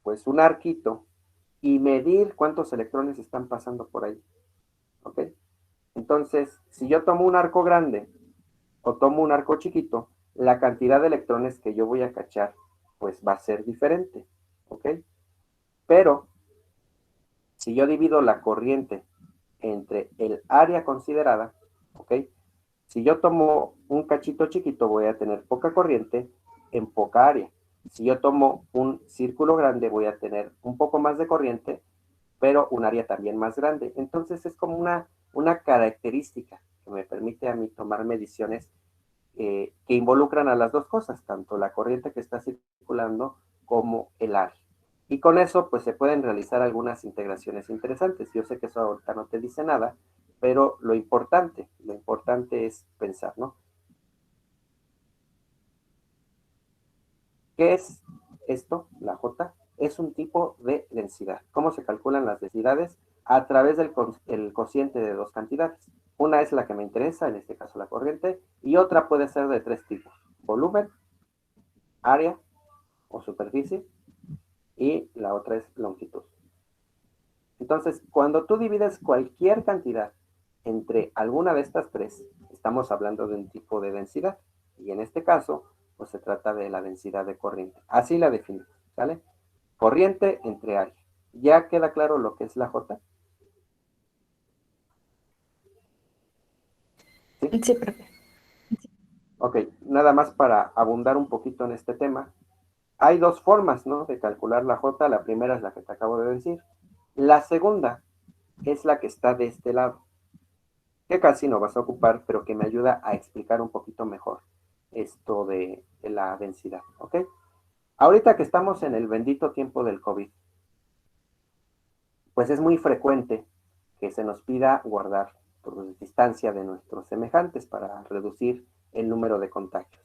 pues, un arquito y medir cuántos electrones están pasando por ahí, ¿ok? Entonces, si yo tomo un arco grande o tomo un arco chiquito, la cantidad de electrones que yo voy a cachar, pues va a ser diferente, ¿ok? Pero, si yo divido la corriente entre el área considerada, ¿ok? Si yo tomo un cachito chiquito, voy a tener poca corriente en poca área. Si yo tomo un círculo grande, voy a tener un poco más de corriente, pero un área también más grande. Entonces es como una característica que me permite a mí tomar mediciones que involucran a las dos cosas, tanto la corriente que está circulando como el área. Y con eso, pues se pueden realizar algunas integraciones interesantes. Yo sé que eso ahorita no te dice nada, pero lo importante es pensar, ¿no? ¿Qué es esto? La J es un tipo de densidad. ¿Cómo se calculan las densidades? A través del el cociente de dos cantidades. Una es la que me interesa, en este caso la corriente, y otra puede ser de tres tipos: volumen, área o superficie, y la otra es longitud. Entonces, cuando tú divides cualquier cantidad entre alguna de estas tres, estamos hablando de un tipo de densidad. Y en este caso, pues se trata de la densidad de corriente. Así la definimos, ¿sale? corriente entre área. ¿Ya queda claro lo que es la J? ¿Sí? Sí, profe. Ok, nada más para abundar un poquito en este tema. Hay dos formas, ¿no?, de calcular la J. La primera es la que te acabo de decir. La segunda es la que está de este lado, que casi no vas a ocupar, pero que me ayuda a explicar un poquito mejor esto de la densidad, ¿ok? Ahorita que estamos en el bendito tiempo del COVID, pues es muy frecuente que se nos pida guardar pues, distancia de nuestros semejantes para reducir el número de contagios.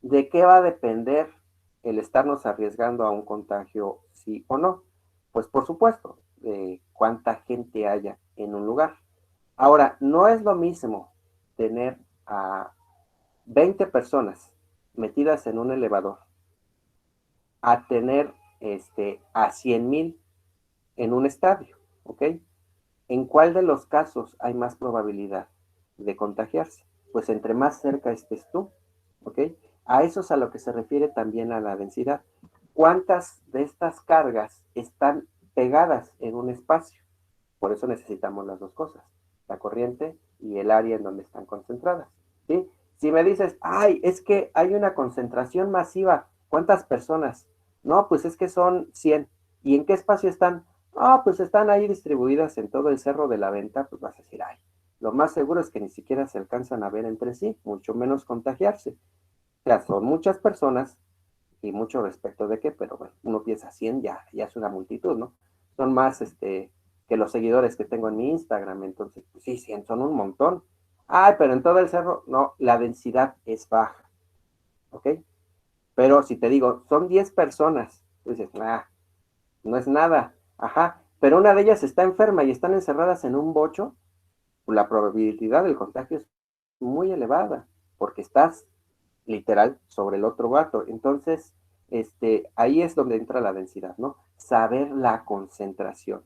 ¿De qué va a depender el estarnos arriesgando a un contagio, sí o no? Pues por supuesto, de cuánta gente haya en un lugar. Ahora, no es lo mismo tener a 20 personas metidas en un elevador a tener a 100,000 en un estadio, ¿ok? ¿En cuál de los casos hay más probabilidad de contagiarse? Pues entre más cerca estés tú, ¿ok? A eso es a lo que se refiere también a la densidad. ¿Cuántas de estas cargas están pegadas en un espacio? Por eso necesitamos las dos cosas, la corriente y el área en donde están concentradas, ¿sí? Si me dices, ay, es que hay una concentración masiva, ¿cuántas personas? No, pues es que son 100. ¿Y en qué espacio están? Ah, pues están ahí distribuidas en todo el Cerro de la Venta, pues vas a decir, ay, lo más seguro es que ni siquiera se alcanzan a ver entre sí, mucho menos contagiarse. O sea, son muchas personas y mucho respecto de qué, pero bueno, uno piensa 100, ya es una multitud, ¿no? Son más que los seguidores que tengo en mi Instagram, entonces, pues sí, 100 son un montón. Ay, pero en todo el cerro, no, la densidad es baja, ¿ok? Pero si te digo, son 10 personas, tú dices, no es nada, ajá, pero una de ellas está enferma y están encerradas en un bocho, pues la probabilidad del contagio es muy elevada, porque estás literal sobre el otro gato. Entonces, ahí es donde entra la densidad, ¿no? Saber la concentración.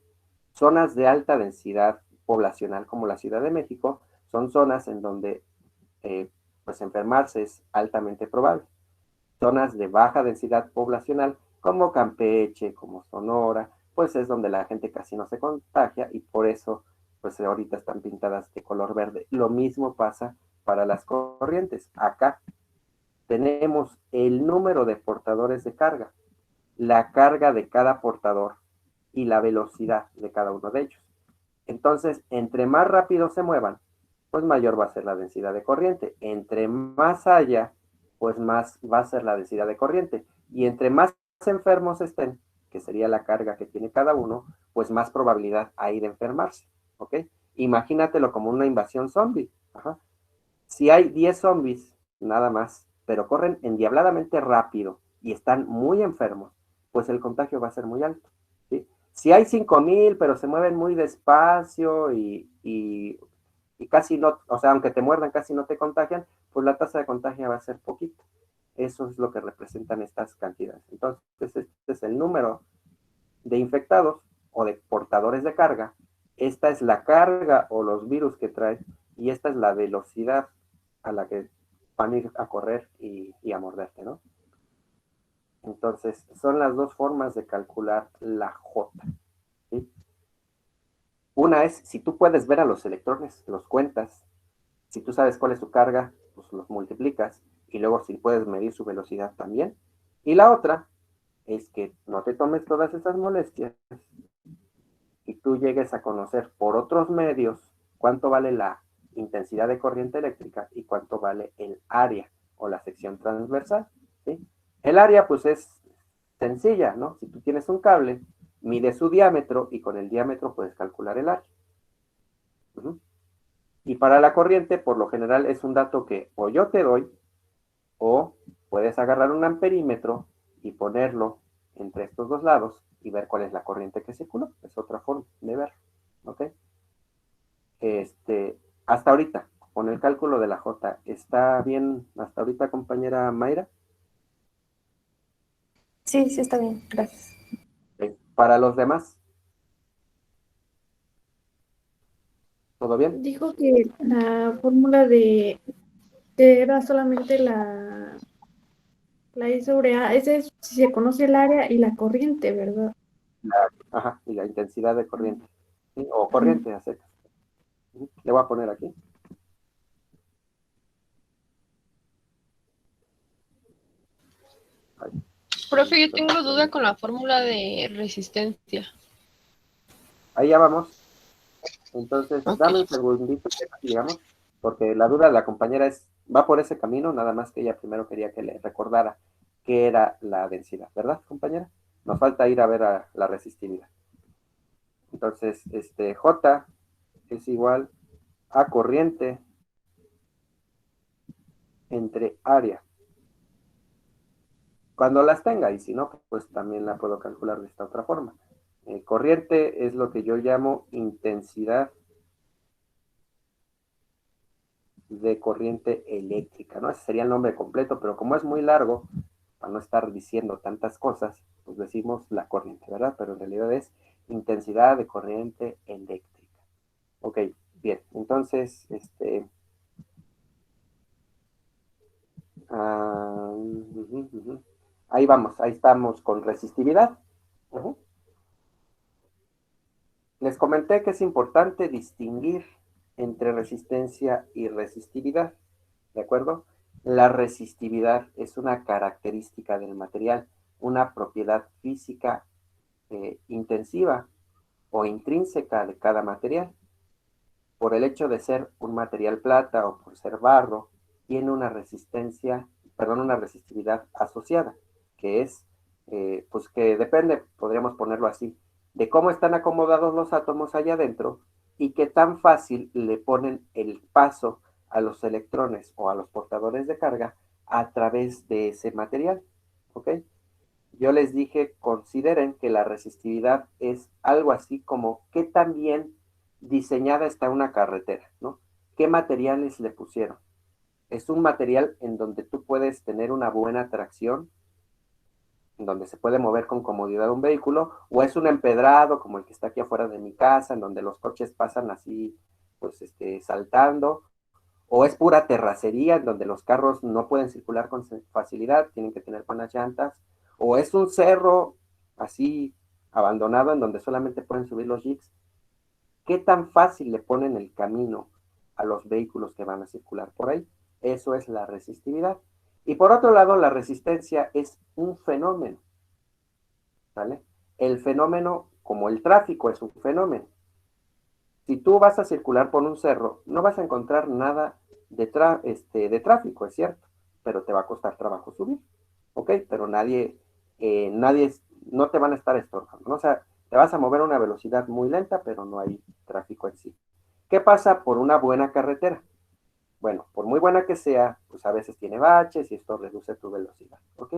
Zonas de alta densidad poblacional como la Ciudad de México son zonas en donde pues enfermarse es altamente probable. Zonas de baja densidad poblacional como Campeche, como Sonora, pues es donde la gente casi no se contagia y por eso pues ahorita están pintadas de color verde. Lo mismo pasa para las corrientes. Acá tenemos el número de portadores de carga, la carga de cada portador y la velocidad de cada uno de ellos. Entonces, entre más rápido se muevan, pues mayor va a ser la densidad de corriente. Entre más haya, pues más va a ser la densidad de corriente. Y entre más enfermos estén, que sería la carga que tiene cada uno, pues más probabilidad hay de enfermarse. ¿Ok? Imagínatelo como una invasión zombie. Ajá. Si hay 10 zombies, nada más, pero corren endiabladamente rápido y están muy enfermos, pues el contagio va a ser muy alto. ¿Sí? Si hay 5,000, pero se mueven muy despacio y casi no, o sea, aunque te muerdan, casi no te contagian, pues la tasa de contagio va a ser poquita. Eso es lo que representan estas cantidades. Entonces, este es el número de infectados o de portadores de carga. Esta es la carga o los virus que trae y esta es la velocidad a la que van a ir a correr y a morderte, ¿no? Entonces, son las dos formas de calcular la J, ¿sí? Una es, si tú puedes ver a los electrones, los cuentas. Si tú sabes cuál es su carga, pues los multiplicas. Y luego si puedes medir su velocidad también. Y la otra es que no te tomes todas esas molestias y tú llegues a conocer por otros medios cuánto vale la intensidad de corriente eléctrica y cuánto vale el área o la sección transversal, ¿sí? El área pues es sencilla, ¿no? Si tú tienes un cable, mide su diámetro y con el diámetro puedes calcular el área. Y para la corriente, por lo general, es un dato que o yo te doy o puedes agarrar un amperímetro y ponerlo entre estos dos lados y ver cuál es la corriente que circula. Es otra forma de verlo, ¿ok? Hasta ahorita, con el cálculo de la J, ¿está bien hasta ahorita, compañera Mayra? Sí, sí, está bien, gracias. Para los demás, ¿todo bien? Dijo que la fórmula de que era solamente La I sobre A, ese es si se conoce el área y la corriente, ¿verdad? Ajá, y la intensidad de corriente, ¿sí? O Ujú. corriente a secas. Le voy a poner aquí. Ahí. Profe, yo tengo duda con la fórmula de resistencia. Ahí ya vamos. Entonces, Ok. dame un segundito, digamos, porque la duda de la compañera va por ese camino, nada más que ella primero quería que le recordara qué era la densidad, ¿verdad, compañera? Nos falta ir a ver a la resistividad. Entonces, J es igual a corriente entre área. Cuando las tenga, y si no, pues también la puedo calcular de esta otra forma. Corriente es lo que yo llamo intensidad de corriente eléctrica, ¿no? Ese sería el nombre completo, pero como es muy largo, para no estar diciendo tantas cosas, pues decimos la corriente, ¿verdad? Pero en realidad es intensidad de corriente eléctrica. Ok, bien, entonces, ahí vamos, ahí estamos con resistividad. Les comenté que es importante distinguir entre resistencia y resistividad, ¿de acuerdo? La resistividad es una característica del material, una propiedad física intensiva o intrínseca de cada material. Por el hecho de ser un material plata o por ser barro, tiene una una resistividad asociada, que es, pues que depende, podríamos ponerlo así, de cómo están acomodados los átomos allá adentro y qué tan fácil le ponen el paso a los electrones o a los portadores de carga a través de ese material, ¿ok? Yo les dije, consideren que la resistividad es algo así como qué tan bien diseñada está una carretera, ¿no? ¿Qué materiales le pusieron? Es un material en donde tú puedes tener una buena tracción, en donde se puede mover con comodidad un vehículo, o es un empedrado como el que está aquí afuera de mi casa, en donde los coches pasan así, pues, saltando, o es pura terracería, en donde los carros no pueden circular con facilidad, tienen que tener buenas llantas, o es un cerro así abandonado, en donde solamente pueden subir los jeeps. ¿Qué tan fácil le ponen el camino a los vehículos que van a circular por ahí? Eso es la resistividad. Y por otro lado, la resistencia es un fenómeno, ¿vale? El fenómeno, como el tráfico es un fenómeno. Si tú vas a circular por un cerro, no vas a encontrar nada de tráfico, es cierto, pero te va a costar trabajo subir, ¿ok? Pero nadie, no te van a estar estorbando, ¿no? O sea, te vas a mover a una velocidad muy lenta, pero no hay tráfico en sí. ¿Qué pasa por una buena carretera? Bueno, por muy buena que sea, pues a veces tiene baches y esto reduce tu velocidad, ¿ok?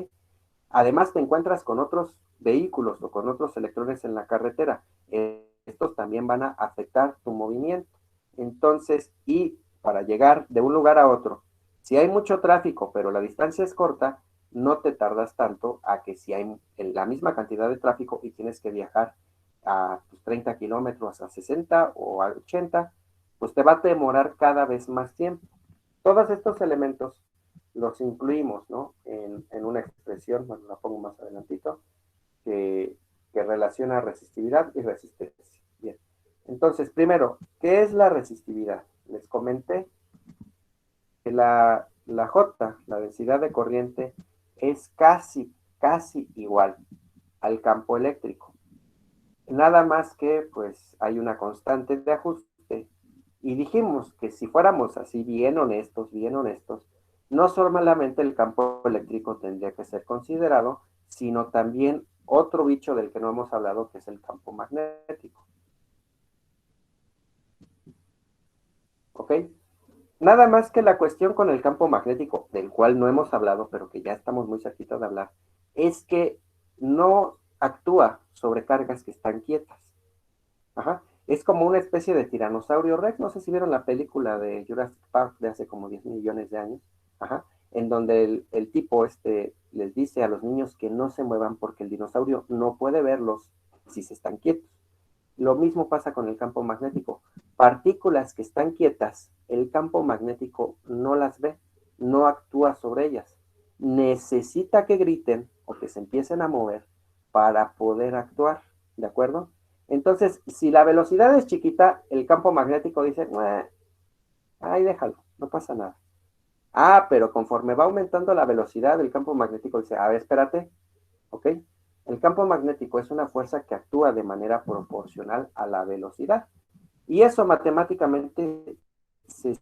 Además te encuentras con otros vehículos o con otros electrones en la carretera. Estos también van a afectar tu movimiento. Entonces, y para llegar de un lugar a otro, si hay mucho tráfico, pero la distancia es corta, no te tardas tanto a que si hay la misma cantidad de tráfico y tienes que viajar a 30 kilómetros, a 60 o a 80, pues te va a demorar cada vez más tiempo. Todos estos elementos los incluimos, ¿no? En una expresión, bueno, la pongo más adelantito, que, que relaciona resistividad y resistencia. Bien. Entonces, primero, ¿qué es la resistividad? Les comenté que la J, la densidad de corriente, es casi igual al campo eléctrico. Nada más que, pues, hay una constante de ajuste. Y dijimos que si fuéramos así bien honestos, no solamente el campo eléctrico tendría que ser considerado, sino también otro bicho del que no hemos hablado, que es el campo magnético. ¿Ok? Nada más que la cuestión con el campo magnético, del cual no hemos hablado, pero que ya estamos muy cerquita de hablar, es que no actúa sobre cargas que están quietas. Ajá. Es como una especie de tiranosaurio rex. No sé si vieron la película de Jurassic Park de hace como 10 millones de años. Ajá. En donde el tipo les dice a los niños que no se muevan porque el dinosaurio no puede verlos si se están quietos. Lo mismo pasa con el campo magnético. Partículas que están quietas, el campo magnético no las ve, no actúa sobre ellas. necesita que griten o que se empiecen a mover para poder actuar, ¿de acuerdo? Entonces, si la velocidad es chiquita, el campo magnético dice, ay, déjalo, no pasa nada. Ah, pero conforme va aumentando la velocidad, el campo magnético dice, a ver, espérate, ¿ok? El campo magnético es una fuerza que actúa de manera proporcional a la velocidad. Y eso matemáticamente se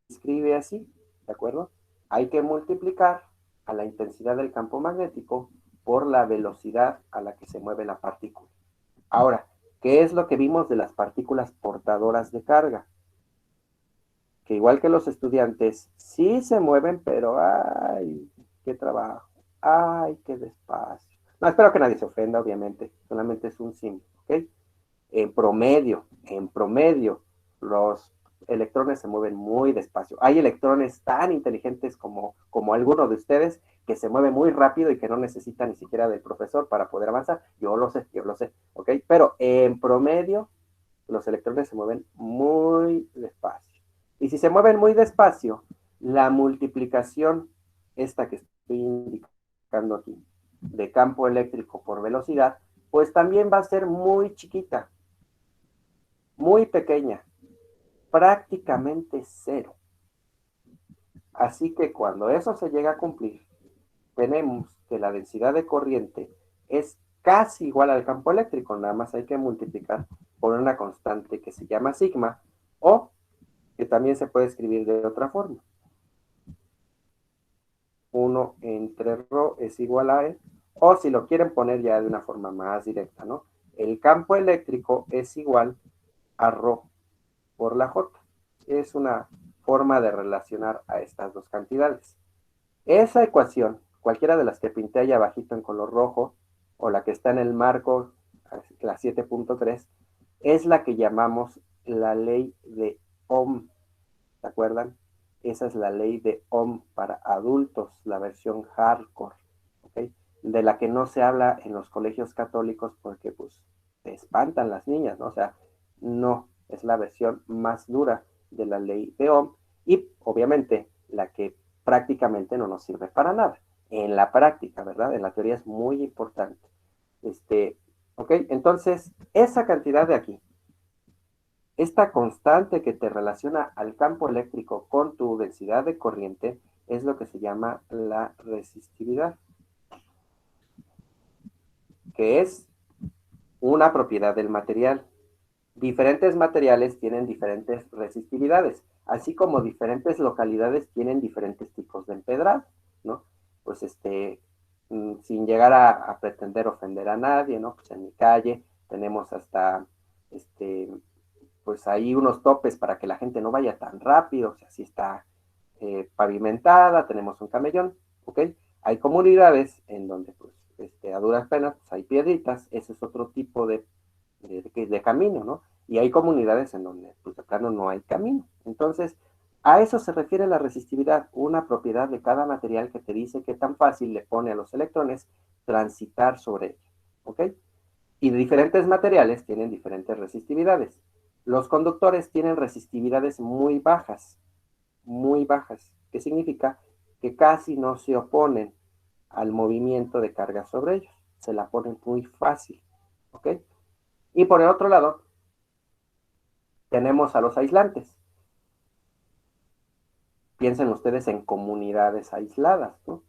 escribe así, ¿de acuerdo? Hay que multiplicar a la intensidad del campo magnético por la velocidad a la que se mueve la partícula. Ahora, ¿qué es lo que vimos de las partículas portadoras de carga? Que igual que los estudiantes, sí se mueven, pero ¡ay, qué trabajo! ¡Ay, qué despacio! No, espero que nadie se ofenda, obviamente, solamente es un símbolo, ¿ok? En promedio, los electrones se mueven muy despacio. Hay electrones tan inteligentes como alguno de ustedes que se mueven muy rápido y que no necesitan ni siquiera del profesor para poder avanzar. Yo lo sé, ¿ok? Pero en promedio, los electrones se mueven muy despacio. Y si se mueven muy despacio, la multiplicación, esta que estoy indicando aquí, de campo eléctrico por velocidad, pues también va a ser muy chiquita, muy pequeña, prácticamente cero. Así que cuando eso se llega a cumplir, tenemos que la densidad de corriente es casi igual al campo eléctrico, nada más hay que multiplicar por una constante que se llama sigma, o que también se puede escribir de otra forma. 1 entre ρ es igual a E, o si lo quieren poner ya de una forma más directa, ¿no? El campo eléctrico es igual a ρ por la J. Es una forma de relacionar a estas dos cantidades. Esa ecuación, cualquiera de las que pinté ahí abajito en color rojo, o la que está en el marco, la 7.3, es la que llamamos la ley de Ohm. ¿Se acuerdan? Esa es la ley de Ohm para adultos, la versión hardcore, ¿ok? De la que no se habla en los colegios católicos porque pues te espantan las niñas, ¿no? O sea, no, es la versión más dura de la ley de Ohm y obviamente la que prácticamente no nos sirve para nada. En la práctica, ¿verdad? En la teoría es muy importante. ¿Ok? Entonces, esa cantidad de aquí, esta constante que te relaciona al campo eléctrico con tu densidad de corriente es lo que se llama la resistividad, que es una propiedad del material. Diferentes materiales tienen diferentes resistividades, así como diferentes localidades tienen diferentes tipos de empedrado, ¿no? Pues sin llegar a pretender ofender a nadie, ¿no? Pues en mi calle tenemos hasta pues hay unos topes para que la gente no vaya tan rápido, o sea, si está pavimentada, tenemos un camellón, ¿ok? Hay comunidades en donde, pues, a duras penas, pues hay piedritas, ese es otro tipo de camino, ¿no? Y hay comunidades en donde, pues, de plano no hay camino. Entonces, a eso se refiere la resistividad, una propiedad de cada material que te dice qué tan fácil le pone a los electrones transitar sobre él, ¿ok? Y diferentes materiales tienen diferentes resistividades. Los conductores tienen resistividades muy bajas, ¿Qué significa? Que casi no se oponen al movimiento de carga sobre ellos. Se la ponen muy fácil, ¿ok? Y por el otro lado, tenemos a los aislantes. Piensen ustedes en comunidades aisladas, ¿no?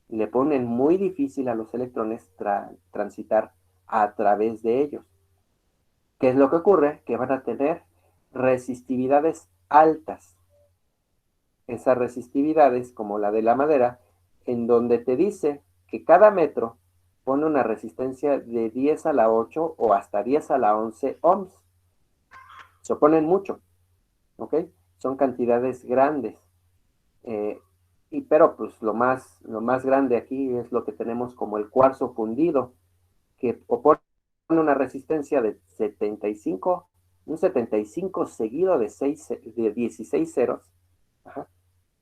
Le ponen muy difícil a los electrones transitar a través de ellos. ¿Qué es lo que ocurre? Que van a tener resistividades altas. Esas resistividades, como la de la madera, en donde te dice que cada metro pone una resistencia de 10 a la 8 o hasta 10 a la 11 ohms. Se oponen mucho, ¿ok? Son cantidades grandes. Pero pues lo más grande aquí es lo que tenemos como el cuarzo fundido, que opone una resistencia de 75, un 75 seguido de 16 ceros. Ajá.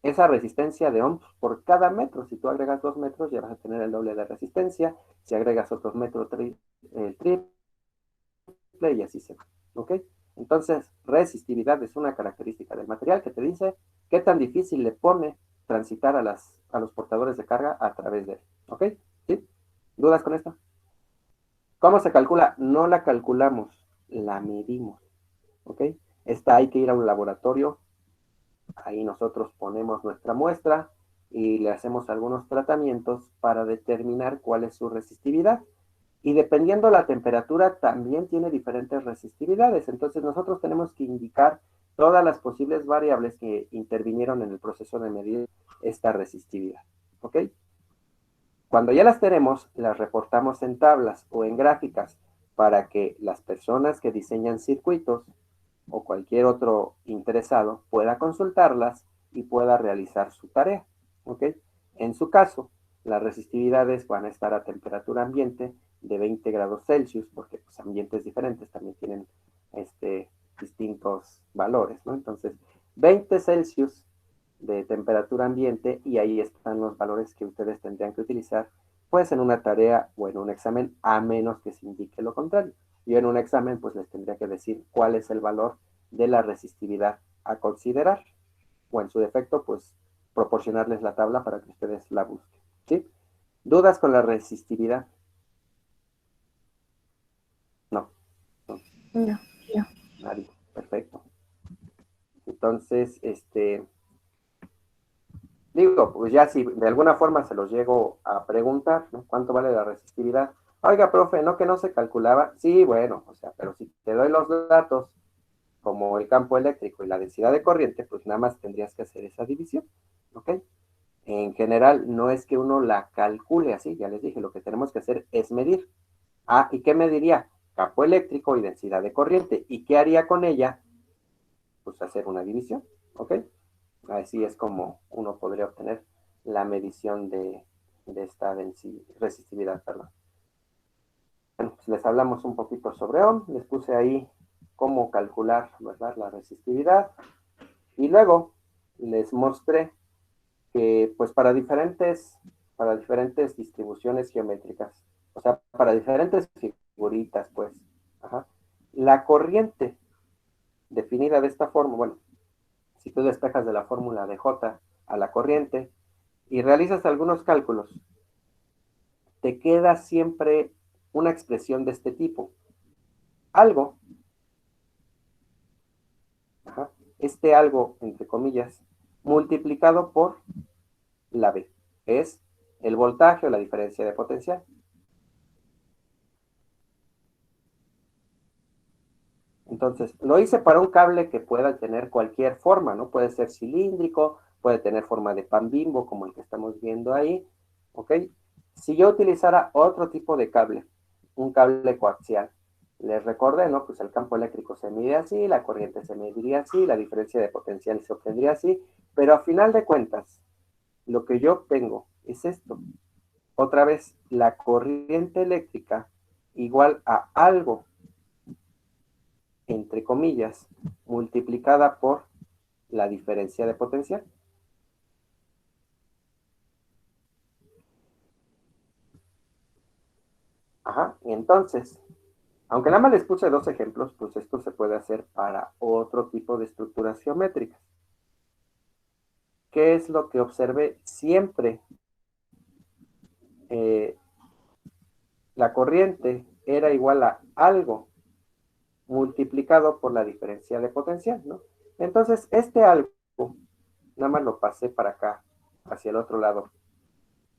Esa resistencia de ohms por cada metro. Si tú agregas 2 metros, ya vas a tener el doble de resistencia. Si agregas otros metros, el triple, y así se va. ¿Ok? Entonces, resistividad es una característica del material que te dice qué tan difícil le pone transitar a las a los portadores de carga a través de él. ¿Ok? ¿Sí? ¿Dudas con esto? ¿Cómo se calcula? No la calculamos, la medimos. ¿Ok? Esta hay que ir a un laboratorio, ahí nosotros ponemos nuestra muestra y le hacemos algunos tratamientos para determinar cuál es su resistividad. Y dependiendo la temperatura, también tiene diferentes resistividades. Entonces nosotros tenemos que indicar todas las posibles variables que intervinieron en el proceso de medir esta resistividad. ¿Ok? Cuando ya las tenemos, las reportamos en tablas o en gráficas para que las personas que diseñan circuitos o cualquier otro interesado pueda consultarlas y pueda realizar su tarea. ¿Ok? En su caso, las resistividades van a estar a temperatura ambiente de 20 grados Celsius, porque pues, ambientes diferentes también tienen distintos valores, ¿no? Entonces, 20 Celsius de temperatura ambiente y ahí están los valores que ustedes tendrían que utilizar pues en una tarea o en un examen, a menos que se indique lo contrario. Yo en un examen pues les tendría que decir cuál es el valor de la resistividad a considerar, o en su defecto pues proporcionarles la tabla para que ustedes la busquen. ¿Sí? ¿Dudas con la resistividad? No. No. Nadie. Perfecto. Entonces, digo, pues ya si de alguna forma se los llego a preguntar, ¿no? ¿Cuánto vale la resistividad? Oiga, profe, ¿no que no se calculaba? Sí, bueno, o sea, pero si te doy los datos como el campo eléctrico y la densidad de corriente, pues nada más tendrías que hacer esa división, ¿ok? En general, no es que uno la calcule así, ya les dije, lo que tenemos que hacer es medir. Ah, ¿y qué mediría? Campo eléctrico y densidad de corriente. ¿Y qué haría con ella? Pues hacer una división, ¿ok? Así es como uno podría obtener la medición de esta resistividad, perdón. Bueno, pues les hablamos un poquito sobre Ohm, les puse ahí cómo calcular, ¿verdad?, la resistividad, y luego les mostré que pues para diferentes distribuciones geométricas, o sea, para diferentes figuritas, pues, ajá, la corriente definida de esta forma, bueno, si tú despejas de la fórmula de J a la corriente y realizas algunos cálculos, te queda siempre una expresión de este tipo. Algo, ajá, algo, entre comillas, multiplicado por la B, es el voltaje o la diferencia de potencial. Entonces, lo hice para un cable que pueda tener cualquier forma, ¿no? Puede ser cilíndrico, puede tener forma de pan Bimbo, como el que estamos viendo ahí, ¿ok? Si yo utilizara otro tipo de cable, un cable coaxial, les recordé, ¿no? Pues el campo eléctrico se mide así, la corriente se mediría así, la diferencia de potencial se obtendría así, pero a final de cuentas, lo que yo obtengo es esto. Otra vez, la corriente eléctrica igual a algo, entre comillas, multiplicada por la diferencia de potencial. Ajá, entonces, aunque nada más les puse dos ejemplos, pues esto se puede hacer para otro tipo de estructuras geométricas. ¿Qué es lo que observé? Siempre la corriente era igual a algo multiplicado por la diferencia de potencial, ¿no? Entonces, algo, nada más lo pasé para acá, hacia el otro lado,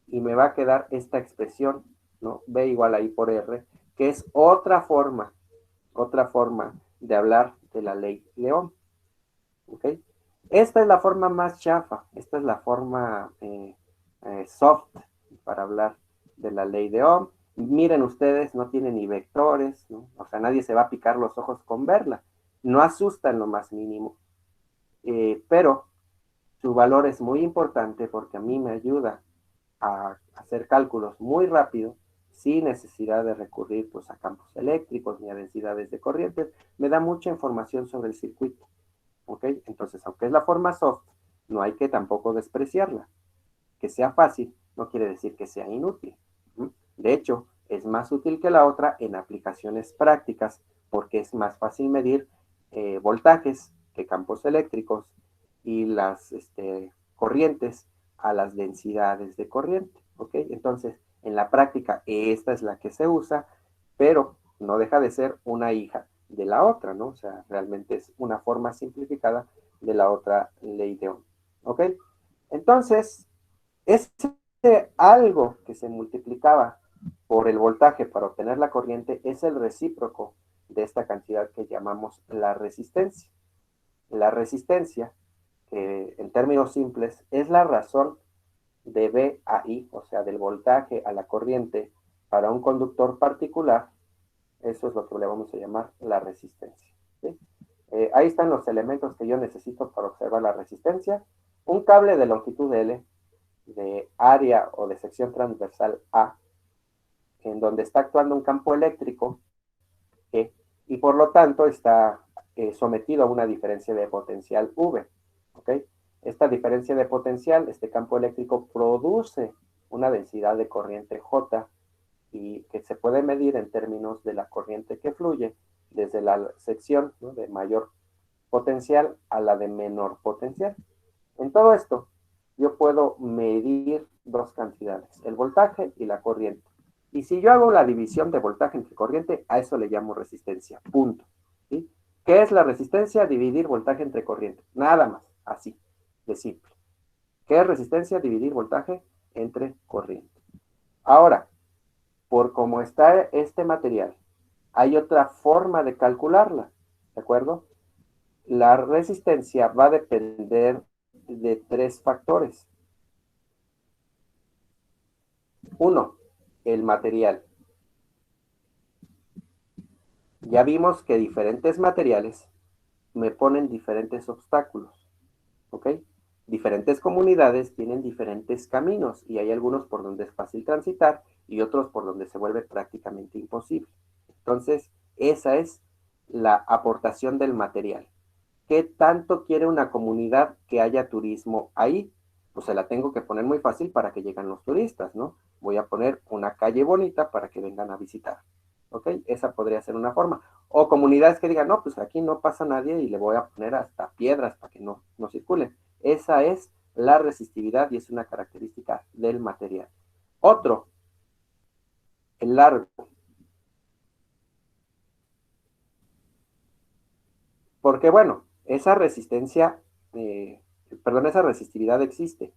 y me va a quedar esta expresión, ¿no? B igual a I por R, que es otra forma de hablar de la ley de Ohm, ¿ok? Esta es la forma más chafa, esta es la forma soft para hablar de la ley de Ohm. Miren ustedes, no tiene ni vectores, ¿no? O sea, nadie se va a picar los ojos con verla. No asusta en lo más mínimo. Pero su valor es muy importante porque a mí me ayuda a hacer cálculos muy rápido, sin necesidad de recurrir pues, a campos eléctricos ni a densidades de corrientes. Me da mucha información sobre el circuito. ¿Ok? Entonces, aunque es la forma soft, no hay que tampoco despreciarla. Que sea fácil no quiere decir que sea inútil. De hecho, es más útil que la otra en aplicaciones prácticas porque es más fácil medir voltajes que campos eléctricos y las corrientes a las densidades de corriente, ¿ok? Entonces, en la práctica, esta es la que se usa, pero no deja de ser una hija de la otra, ¿no? O sea, realmente es una forma simplificada de la otra ley de Ohm, ¿ok? Entonces, ese algo que se multiplicaba por el voltaje para obtener la corriente es el recíproco de esta cantidad que llamamos la resistencia. La resistencia, que en términos simples, es la razón de V a I, o sea, del voltaje a la corriente para un conductor particular. Eso es lo que le vamos a llamar la resistencia, ¿sí? Ahí están los elementos que yo necesito para observar la resistencia. Un cable de longitud L, de área o de sección transversal A, en donde está actuando un campo eléctrico E, y por lo tanto está sometido a una diferencia de potencial V, ¿ok? Esta diferencia de potencial, este campo eléctrico produce una densidad de corriente J, y que se puede medir en términos de la corriente que fluye desde la sección, ¿no?, de mayor potencial a la de menor potencial. En todo esto, yo puedo medir dos cantidades, el voltaje y la corriente. Y si yo hago la división de voltaje entre corriente, a eso le llamo resistencia, punto, ¿sí? ¿Qué es la resistencia? Dividir voltaje entre corriente, nada más, así, de simple. ¿Qué es resistencia? Dividir voltaje entre corriente. Ahora, por cómo está este material, hay otra forma de calcularla, ¿de acuerdo? La resistencia va a depender de tres factores. Uno, el material. Ya vimos que diferentes materiales me ponen diferentes obstáculos, ¿ok? Diferentes comunidades tienen diferentes caminos y hay algunos por donde es fácil transitar y otros por donde se vuelve prácticamente imposible. Entonces, esa es la aportación del material. ¿Qué tanto quiere una comunidad que haya turismo ahí? Pues se la tengo que poner muy fácil para que lleguen los turistas, ¿no? Voy a poner una calle bonita para que vengan a visitar, ¿ok? Esa podría ser una forma. O comunidades que digan, no, pues aquí no pasa nadie y le voy a poner hasta piedras para que no circulen. Esa es la resistividad y es una característica del material. Otro, el largo. Porque bueno, esa resistencia, esa resistividad existe.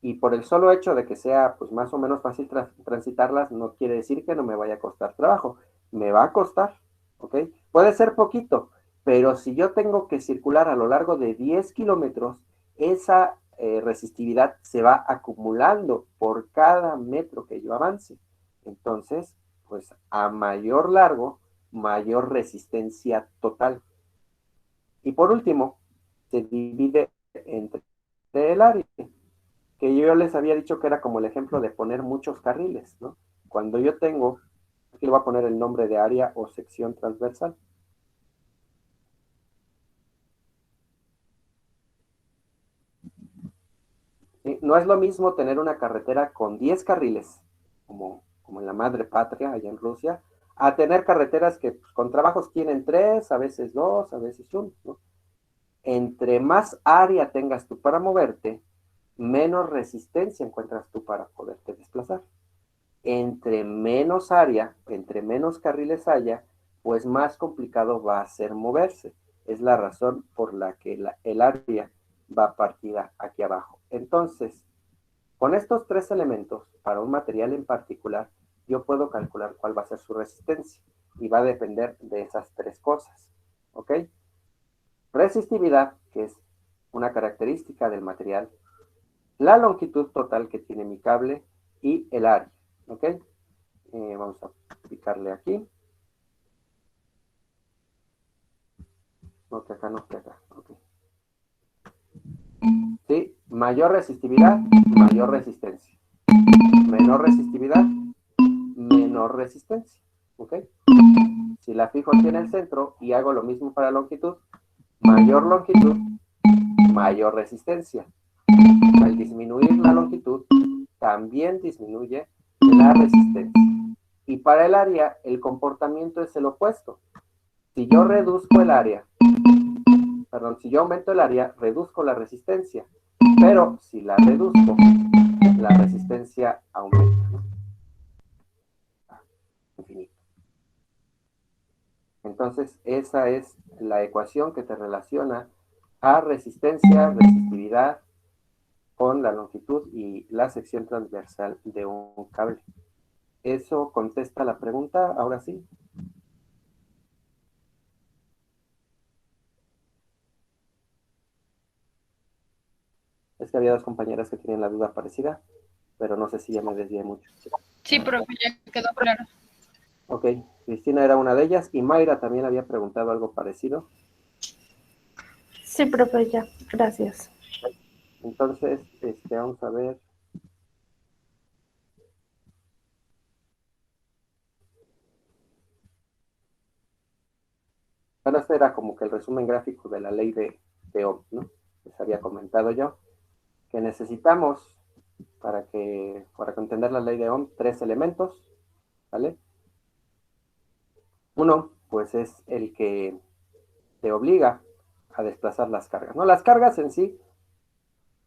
Y por el solo hecho de que sea pues más o menos fácil transitarlas, no quiere decir que no me vaya a costar trabajo. Me va a costar, ¿ok? Puede ser poquito, pero si yo tengo que circular a lo largo de 10 kilómetros, esa resistividad se va acumulando por cada metro que yo avance. Entonces, pues a mayor largo, mayor resistencia total. Y por último, se divide entre el área, que yo les había dicho que era como el ejemplo de poner muchos carriles, ¿no? Cuando yo tengo, aquí le voy a poner el nombre de área o sección transversal. ¿Sí? No es lo mismo tener una carretera con 10 carriles, como en la madre patria, allá en Rusia, a tener carreteras que pues, con trabajos tienen 3, a veces 2, a veces 1, ¿no? Entre más área tengas tú para moverte, menos resistencia encuentras tú para poderte desplazar. Entre menos área, entre menos carriles haya, pues más complicado va a ser moverse. Es la razón por la que el área va partida aquí abajo. Entonces, con estos tres elementos, para un material en particular, yo puedo calcular cuál va a ser su resistencia y va a depender de esas tres cosas, ¿ok? Resistividad, que es una característica del material, la longitud total que tiene mi cable y el área, ¿ok? Vamos a picarle aquí. No, que acá no, que acá, ok. ¿Sí? Mayor resistividad, mayor resistencia. Menor resistividad, menor resistencia, ¿ok? Si la fijo aquí en el centro y hago lo mismo para longitud, mayor longitud, mayor resistencia. Al disminuir la longitud, también disminuye la resistencia. Y para el área, el comportamiento es el opuesto. Si yo reduzco el área, si yo aumento el área, reduzco la resistencia. pero si la reduzco, la resistencia aumenta, ¿no? Infinito. Entonces, esa es la ecuación que te relaciona a resistencia, resistividad, con la longitud y la sección transversal de un cable. ¿Eso contesta la pregunta? Ahora sí. Es que había dos compañeras que tenían la duda parecida, pero no sé si ya me desvié mucho. Sí, profe, ya quedó claro. Ok, Cristina era una de ellas y Mayra también había preguntado algo parecido. Sí, profe, ya. Gracias. Entonces, vamos a ver. Bueno, este era como que el resumen gráfico de la ley de Ohm, ¿no? Les había comentado yo que necesitamos para entender la ley de Ohm, 3 elementos, ¿vale? Uno, pues es el que te obliga a desplazar las cargas, ¿no? Las cargas en sí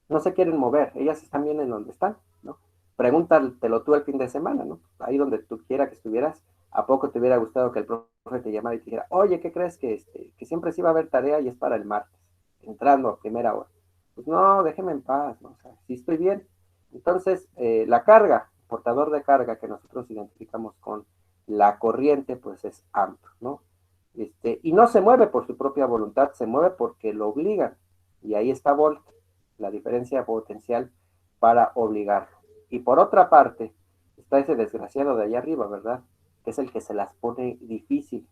no se quieren mover, ellas están bien en donde están, ¿no? Pregúntatelo tú el fin de semana, ¿no? Ahí donde tú quieras que estuvieras, ¿a poco te hubiera gustado que el profe te llamara y te dijera, oye, ¿qué crees que siempre sí va a haber tarea y es para el martes, entrando a primera hora? Pues no, déjeme en paz, ¿no? O sea, sí estoy bien. Entonces, la carga, portador de carga que nosotros identificamos con la corriente, pues es amp, ¿no? Y no se mueve por su propia voluntad, se mueve porque lo obligan. Y ahí está volt, la diferencia potencial para obligarlo. Y por otra parte, está ese desgraciado de allá arriba, ¿verdad? Que es el que se las pone difícil,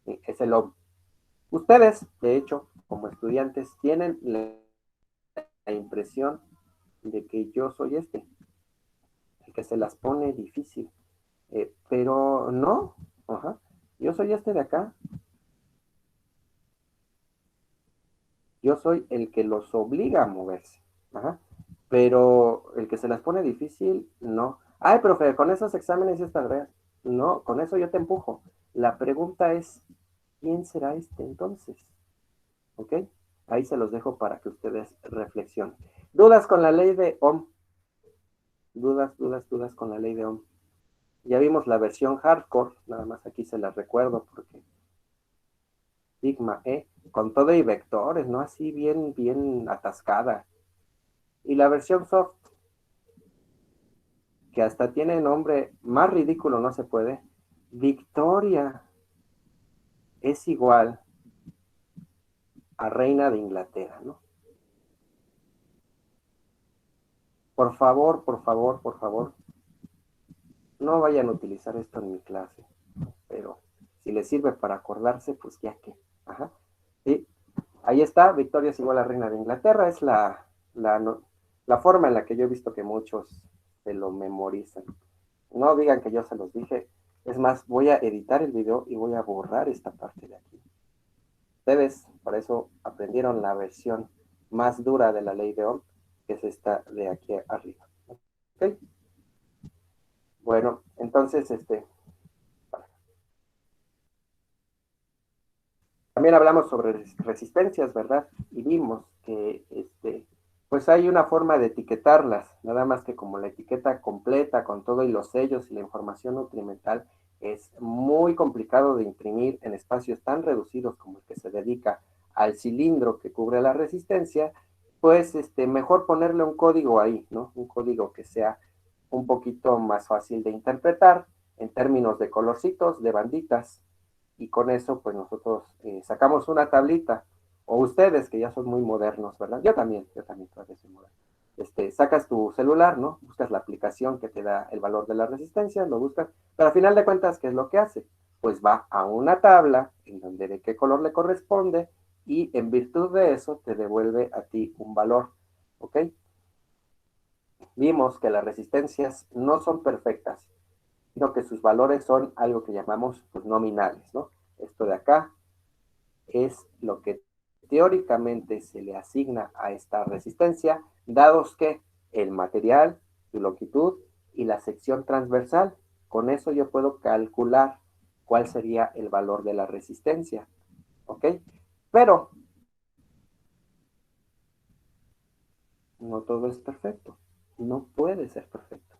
es el Ohm. Ustedes, de hecho, como estudiantes, tienen la impresión de que yo soy el que se las pone difícil. Pero no, ajá, yo soy este de acá. Yo soy el que los obliga a moverse. Ajá. Pero el que se las pone difícil, no. Ay, profe, con esos exámenes y estas tareas. No, con eso yo te empujo. La pregunta es, ¿quién será este entonces? ¿Ok? Ahí se los dejo para que ustedes reflexionen. ¿Dudas con la ley de Ohm? Dudas con la ley de Ohm. Ya vimos la versión hardcore, nada más aquí se las recuerdo porque sigma E, con todo y vectores, ¿no? Así bien atascada. Y la versión soft, que hasta tiene nombre más ridículo, no se puede. Victoria es igual a reina de Inglaterra, ¿no? Por favor, no vayan a utilizar esto en mi clase, pero si les sirve para acordarse, pues ya que. Ajá. Sí, ahí está, Victoria es igual a reina de Inglaterra, es la forma en la que yo he visto que muchos se lo memorizan. No digan que yo se los dije, es más, voy a editar el video y voy a borrar esta parte de aquí. Ustedes, por eso, aprendieron la versión más dura de la ley de Ohm, que es esta de aquí arriba. ¿Ok? Bueno, entonces, también hablamos sobre resistencias, ¿verdad? Y vimos que, pues hay una forma de etiquetarlas, nada más que como la etiqueta completa con todo y los sellos y la información nutrimental es muy complicado de imprimir en espacios tan reducidos como el que se dedica al cilindro que cubre la resistencia, pues mejor ponerle un código ahí, ¿no? Un código que sea un poquito más fácil de interpretar en términos de colorcitos, de banditas, y con eso pues nosotros sacamos una tablita, o ustedes que ya son muy modernos, ¿verdad? Yo también todavía soy moderno. Sacas tu celular, ¿no? Buscas la aplicación que te da el valor de la resistencia, lo buscas, pero al final de cuentas, ¿qué es lo que hace? Pues va a una tabla en donde de qué color le corresponde y en virtud de eso te devuelve a ti un valor, ¿ok? Vimos que las resistencias no son perfectas, sino que sus valores son algo que llamamos pues, nominales, ¿no? Esto de acá es lo que teóricamente se le asigna a esta resistencia, dados que el material, su longitud y la sección transversal, con eso yo puedo calcular cuál sería el valor de la resistencia, ¿ok? Pero no todo es perfecto. No puede ser perfecto.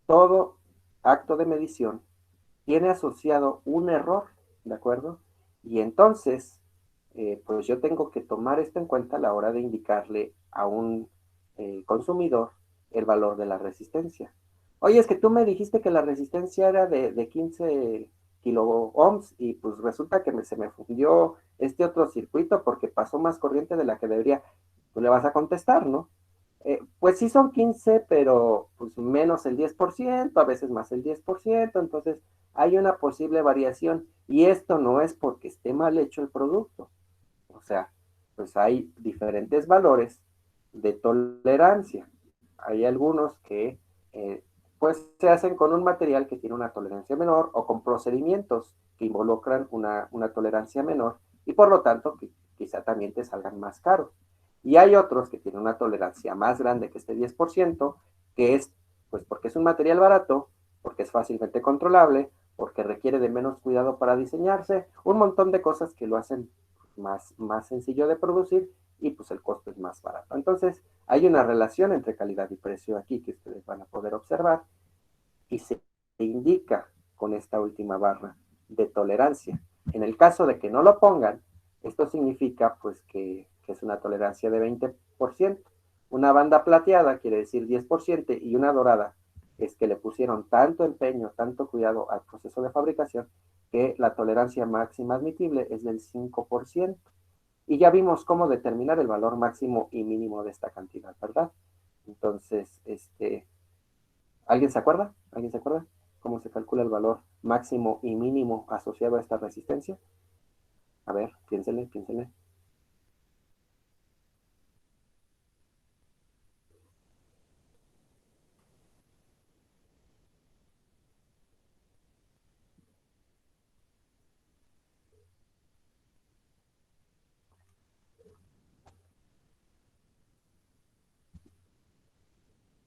Todo acto de medición tiene asociado un error, ¿de acuerdo? Y entonces, pues yo tengo que tomar esto en cuenta a la hora de indicarle a un consumidor el valor de la resistencia. Oye, es que tú me dijiste que la resistencia era de 15 kilo ohms y pues resulta que se me fundió este otro circuito porque pasó más corriente de la que debería. Tú le vas a contestar, ¿no? Pues sí son 15, pero pues menos el 10%, a veces más el 10%, entonces hay una posible variación y esto no es porque esté mal hecho el producto. O sea, pues hay diferentes valores de tolerancia. Hay algunos que pues se hacen con un material que tiene una tolerancia menor o con procedimientos que involucran una tolerancia menor y por lo tanto que quizá también te salgan más caros. Y hay otros que tienen una tolerancia más grande que este 10%, que es pues porque es un material barato, porque es fácilmente controlable, porque requiere de menos cuidado para diseñarse, un montón de cosas que lo hacen más sencillo de producir y pues el costo es más barato. Entonces hay una relación entre calidad y precio aquí que ustedes van a poder observar y se indica con esta última barra de tolerancia. En el caso de que no lo pongan, esto significa pues que es una tolerancia de 20%. Una banda plateada quiere decir 10% y una dorada es que le pusieron tanto empeño, tanto cuidado al proceso de fabricación que la tolerancia máxima admitible es del 5%. Y ya vimos cómo determinar el valor máximo y mínimo de esta cantidad, ¿verdad? Entonces, ¿alguien se acuerda? ¿Alguien se acuerda cómo se calcula el valor máximo y mínimo asociado a esta resistencia? A ver, piénsenle, piénsenle.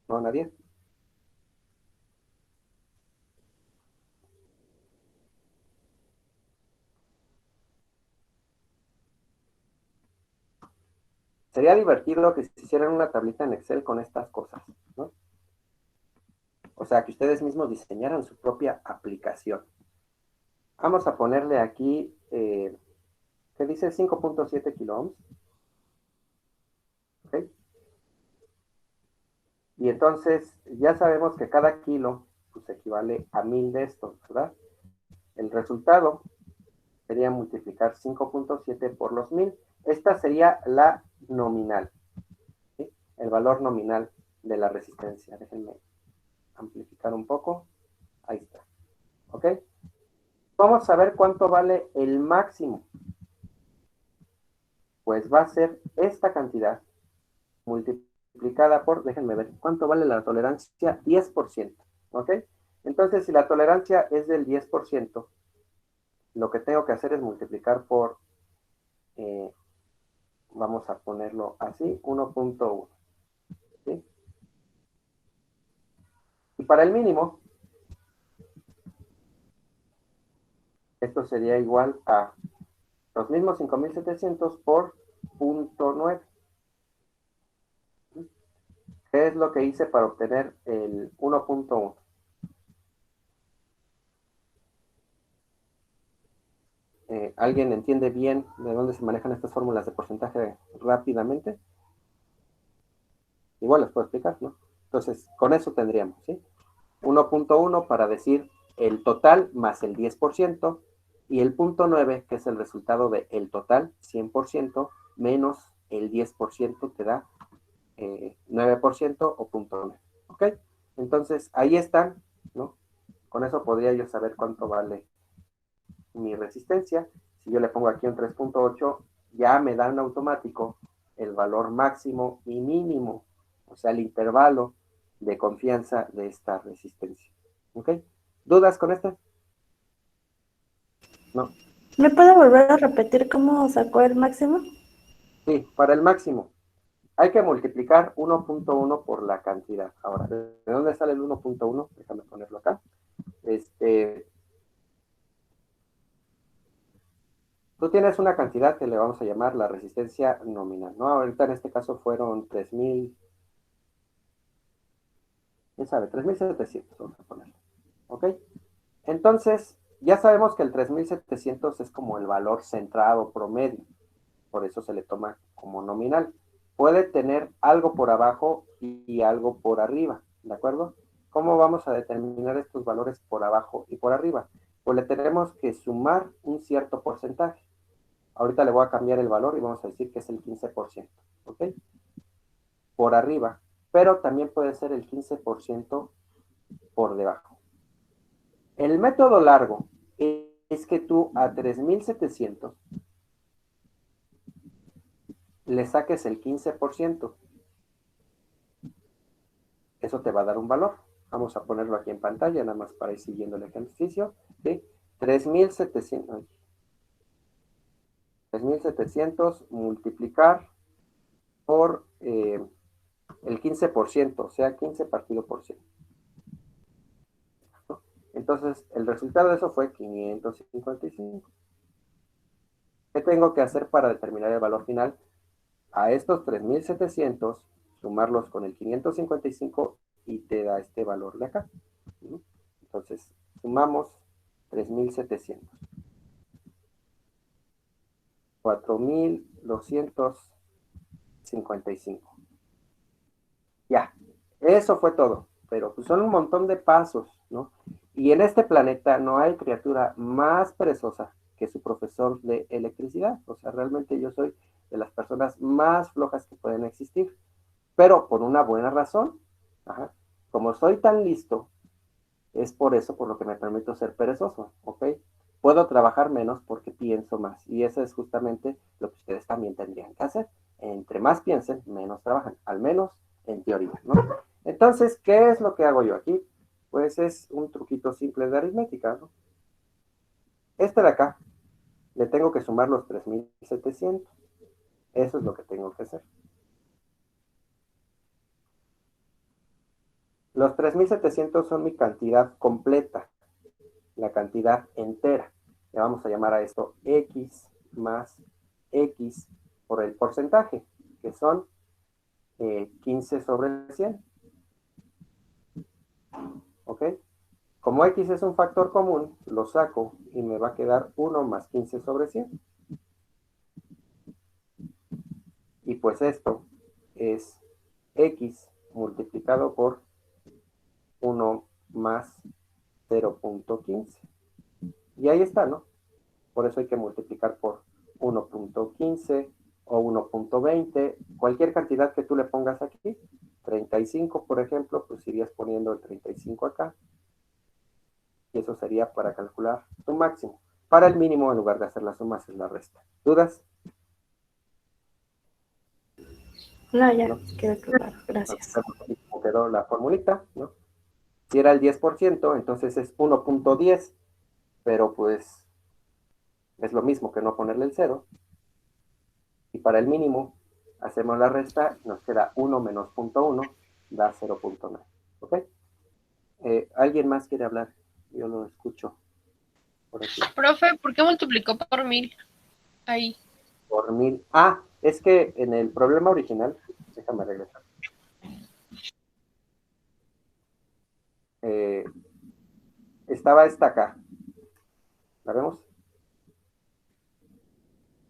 ¿No, nadie? Sería divertido que se hicieran una tablita en Excel con estas cosas, ¿no? O sea, que ustedes mismos diseñaran su propia aplicación. Vamos a ponerle aquí, ¿qué dice? 5.7 kilo ohms. ¿Ok? Y entonces ya sabemos que cada kilo pues, equivale a 1000 de estos, ¿verdad? El resultado sería multiplicar 5.7 por los 1000. Esta sería la nominal, ¿sí? El valor nominal de la resistencia. Déjenme amplificar un poco. Ahí está. ¿Ok? Vamos a ver cuánto vale el máximo. Pues va a ser esta cantidad multiplicada por, déjenme ver, ¿cuánto vale la tolerancia? 10%. ¿Ok? Entonces, si la tolerancia es del 10%, lo que tengo que hacer es multiplicar por, vamos a ponerlo así, 1.1. ¿Sí? Y para el mínimo, esto sería igual a los mismos 5700 por 0.9. ¿Qué es lo que hice para obtener el 1.1? ¿Alguien entiende bien de dónde se manejan estas fórmulas de porcentaje rápidamente? Igual les puedo explicar, ¿no? Entonces, con eso tendríamos, ¿sí? 1.1 para decir el total más el 10% y el 0.9, que es el resultado del total, 100%, menos el 10% te da 9% o 0.9. ¿Ok? Entonces, ahí están, ¿no? Con eso podría yo saber cuánto vale mi resistencia. Si yo le pongo aquí un 3.8, ya me da en automático el valor máximo y mínimo, o sea, el intervalo de confianza de esta resistencia. ¿Ok? ¿Dudas con esto? No. ¿Me puede volver a repetir cómo sacó el máximo? Sí, para el máximo hay que multiplicar 1.1 por la cantidad. Ahora, ¿de dónde sale el 1.1? Déjame ponerlo acá. Tú tienes una cantidad que le vamos a llamar la resistencia nominal, ¿no? Ahorita en este caso fueron 3,000, ¿quién sabe? 3,700, vamos a ponerlo, ¿ok? Entonces, ya sabemos que el 3,700 es como el valor centrado promedio, por eso se le toma como nominal. Puede tener algo por abajo y algo por arriba, ¿de acuerdo? ¿Cómo vamos a determinar estos valores por abajo y por arriba? Pues le tenemos que sumar un cierto porcentaje. Ahorita le voy a cambiar el valor y vamos a decir que es el 15%, ¿ok? Por arriba, pero también puede ser el 15% por debajo. El método largo es que tú a 3,700 le saques el 15%. Eso te va a dar un valor. Vamos a ponerlo aquí en pantalla, nada más para ir siguiendo el ejercicio. ¿Sí? 3,700 multiplicar por el 15%, o sea, 15 partido por 100. Entonces, el resultado de eso fue 555. ¿Qué tengo que hacer para determinar el valor final? A estos 3,700, sumarlos con el 555 y te da este valor de acá. Entonces, sumamos 3,700. 4,255. Ya, eso fue todo. Pero pues son un montón de pasos, ¿no? Y en este planeta no hay criatura más perezosa que su profesor de electricidad. O sea, realmente yo soy de las personas más flojas que pueden existir. Pero por una buena razón. Ajá. Como soy tan listo, es por eso por lo que me permito ser perezoso, ¿ok? Puedo trabajar menos porque pienso más. Y eso es justamente lo que ustedes también tendrían que hacer. Entre más piensen, menos trabajan. Al menos en teoría, ¿no? Entonces, ¿qué es lo que hago yo aquí? Pues es un truquito simple de aritmética, ¿no? Este de acá, le tengo que sumar los 3,700. Eso es lo que tengo que hacer. Los 3,700 son mi cantidad completa, la cantidad entera. Le vamos a llamar a esto X más X por el porcentaje, que son 15 sobre 100. ¿Ok? Como X es un factor común, lo saco y me va a quedar 1 más 15 sobre 100. Y pues esto es X multiplicado por 1 más 0,15. Y ahí está, ¿no? Por eso hay que multiplicar por 1,15 o 1,20, cualquier cantidad que tú le pongas aquí. 35, por ejemplo, pues irías poniendo el 35 acá. Y eso sería para calcular tu máximo. Para el mínimo, en lugar de hacer la suma, haces la resta. ¿Dudas? No, ya ¿No? quedó claro. Gracias. Como quedó la formulita, ¿no? Si era el 10%, entonces es 1,10, pero pues es lo mismo que no ponerle el 0. Y para el mínimo, hacemos la resta, nos queda 1 menos 0,1, da 0,9. ¿Ok? ¿Alguien más quiere hablar? Yo lo escucho por aquí. Profe, ¿por qué multiplicó por 1000? Ahí. Por 1,000. Ah, es que en el problema original, déjame regresar. Estaba esta acá. ¿La vemos?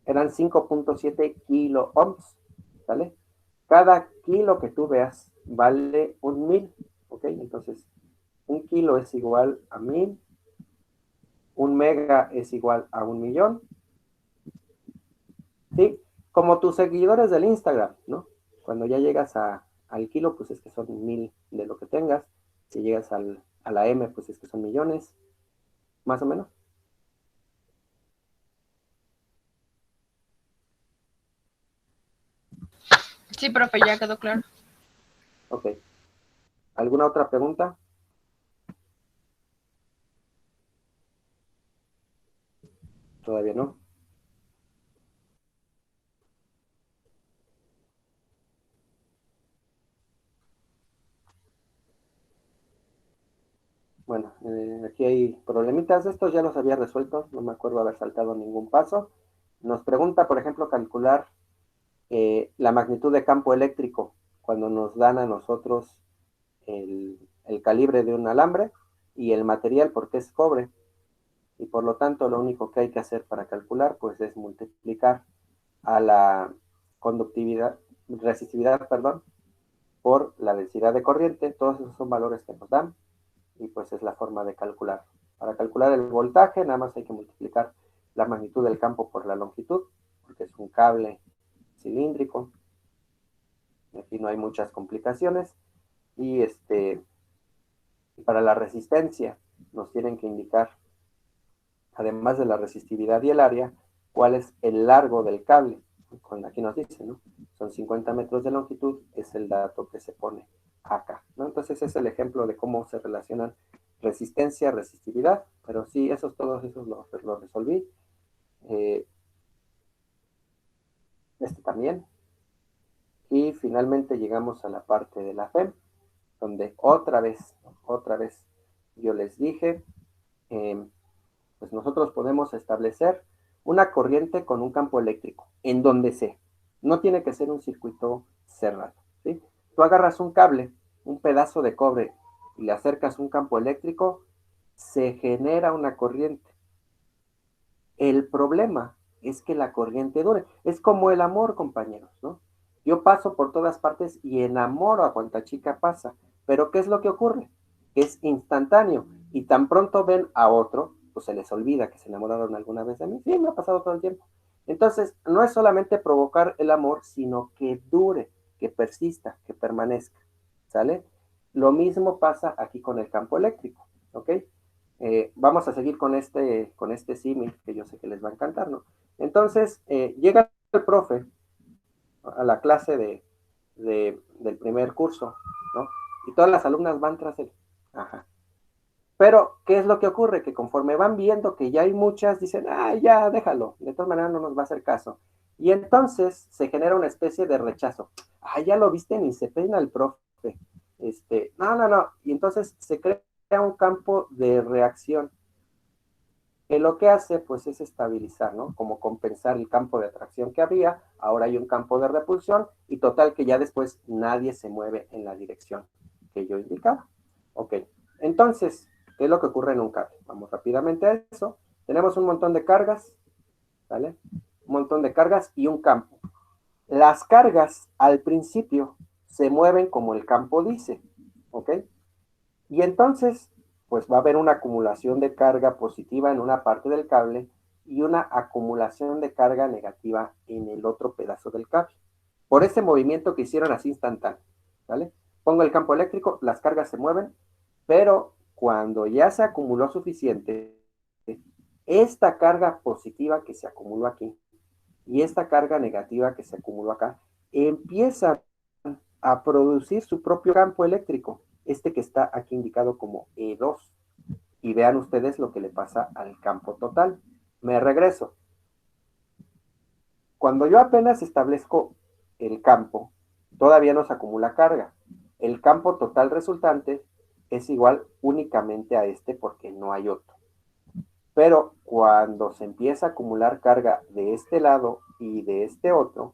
Eran 5,7 kilo ohms. ¿Sale? Cada kilo que tú veas vale 1,000. ¿Ok? Entonces, 1 kilo es igual a 1,000. 1 mega es igual a 1,000,000. ¿Sí? Como tus seguidores del Instagram, ¿no? Cuando ya llegas al kilo, pues es que son 1,000 de lo que tengas. Si llegas a la M, pues es que son millones, más o menos. Sí, profe, ya quedó claro. Ok. ¿Alguna otra pregunta? Todavía no. Bueno, aquí hay problemitas. Estos ya los había resuelto. No me acuerdo haber saltado ningún paso. Nos pregunta, por ejemplo, calcular la magnitud de campo eléctrico cuando nos dan a nosotros el calibre de un alambre y el material porque es cobre. Y por lo tanto, lo único que hay que hacer para calcular, pues es multiplicar a la resistividad, perdón, por la densidad de corriente. Todos esos son valores que nos dan y pues es la forma de calcular. Para calcular el voltaje, nada más hay que multiplicar la magnitud del campo por la longitud, porque es un cable cilíndrico. Aquí no hay muchas complicaciones. Y para la resistencia, nos tienen que indicar, además de la resistividad y el área, cuál es el largo del cable. Aquí nos dice, ¿no? Son 50 metros de longitud, es el dato que se pone acá, ¿no? Entonces es el ejemplo de cómo se relacionan resistencia, resistividad, pero sí, todos esos los resolví. También. Y finalmente llegamos a la parte de la FEM, donde otra vez yo les dije, pues nosotros podemos establecer una corriente con un campo eléctrico, en donde sea. No tiene que ser un circuito cerrado, ¿sí? Tú agarras un cable, un pedazo de cobre, y le acercas un campo eléctrico, se genera una corriente. El problema es que la corriente dure. Es como el amor, compañeros, ¿no? Yo paso por todas partes y enamoro a cuanta chica pasa. Pero ¿qué es lo que ocurre? Que es instantáneo. Y tan pronto ven a otro, pues se les olvida que se enamoraron alguna vez de mí. Sí, me ha pasado todo el tiempo. Entonces, no es solamente provocar el amor, sino que dure, que persista, que permanezca. ¿Sale? Lo mismo pasa aquí con el campo eléctrico, ¿ok? Vamos a seguir con este símil que yo sé que les va a encantar, ¿no? Entonces, llega el profe a la clase del primer curso, ¿no? Y todas las alumnas van tras él. Ajá. Pero, ¿qué es lo que ocurre? Que conforme van viendo que ya hay muchas, dicen, ya, déjalo, de todas maneras no nos va a hacer caso. Y entonces se genera una especie de rechazo. Ya lo viste, ni se peina el profe. No. Y entonces se crea un campo de reacción que lo que hace pues es estabilizar, ¿no? Como compensar el campo de atracción que había, ahora hay un campo de repulsión y total que ya después nadie se mueve en la dirección que yo indicaba. Ok, entonces, ¿qué es lo que ocurre en un cable? Vamos rápidamente a eso. Tenemos un montón de cargas, ¿vale? Un montón de cargas y un campo. Las cargas al principio se mueven como el campo dice, ¿ok? Y entonces, pues va a haber una acumulación de carga positiva en una parte del cable y una acumulación de carga negativa en el otro pedazo del cable. Por ese movimiento que hicieron así instantáneo, ¿vale? Pongo el campo eléctrico, las cargas se mueven, pero cuando ya se acumuló suficiente, esta carga positiva que se acumuló aquí y esta carga negativa que se acumuló acá, empiezan a producir su propio campo eléctrico, que está aquí indicado como E2. Y vean ustedes lo que le pasa al campo total. Me regreso. Cuando yo apenas establezco el campo, todavía no se acumula carga. El campo total resultante es igual únicamente a porque no hay otro. Pero cuando se empieza a acumular carga de este lado y de este otro,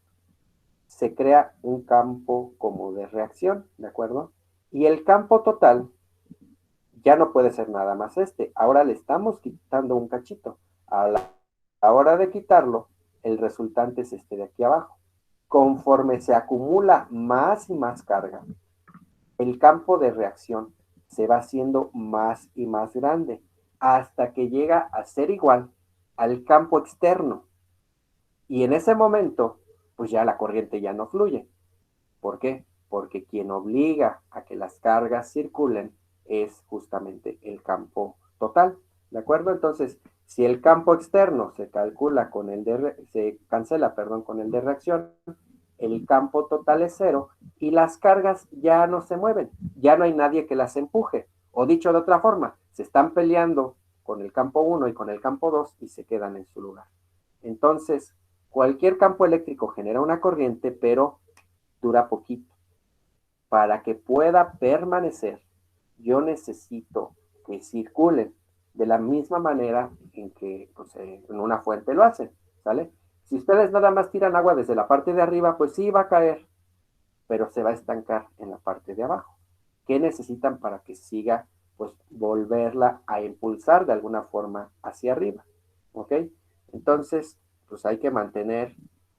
se crea un campo como de reacción, ¿de acuerdo? Y el campo total ya no puede ser nada más ahora le estamos quitando un cachito. A la hora de quitarlo, el resultante es de aquí abajo. Conforme se acumula más y más carga, el campo de reacción se va haciendo más y más grande, hasta que llega a ser igual al campo externo. Y en ese momento, pues ya la corriente ya no fluye. ¿Por qué? Porque quien obliga a que las cargas circulen es justamente el campo total, ¿de acuerdo? Entonces, si el campo externo se cancela con el de reacción, el campo total es 0 y las cargas ya no se mueven, ya no hay nadie que las empuje. O dicho de otra forma, se están peleando con el campo 1 y con el campo 2 y se quedan en su lugar. Entonces, cualquier campo eléctrico genera una corriente, pero dura poquito. Para que pueda permanecer, yo necesito que circulen de la misma manera en que en una fuente lo hacen, ¿sale? Si ustedes nada más tiran agua desde la parte de arriba, pues sí va a caer, pero se va a estancar en la parte de abajo. ¿Qué necesitan para que siga? Pues volverla a impulsar de alguna forma hacia arriba, ¿ok? Entonces, pues hay que mantener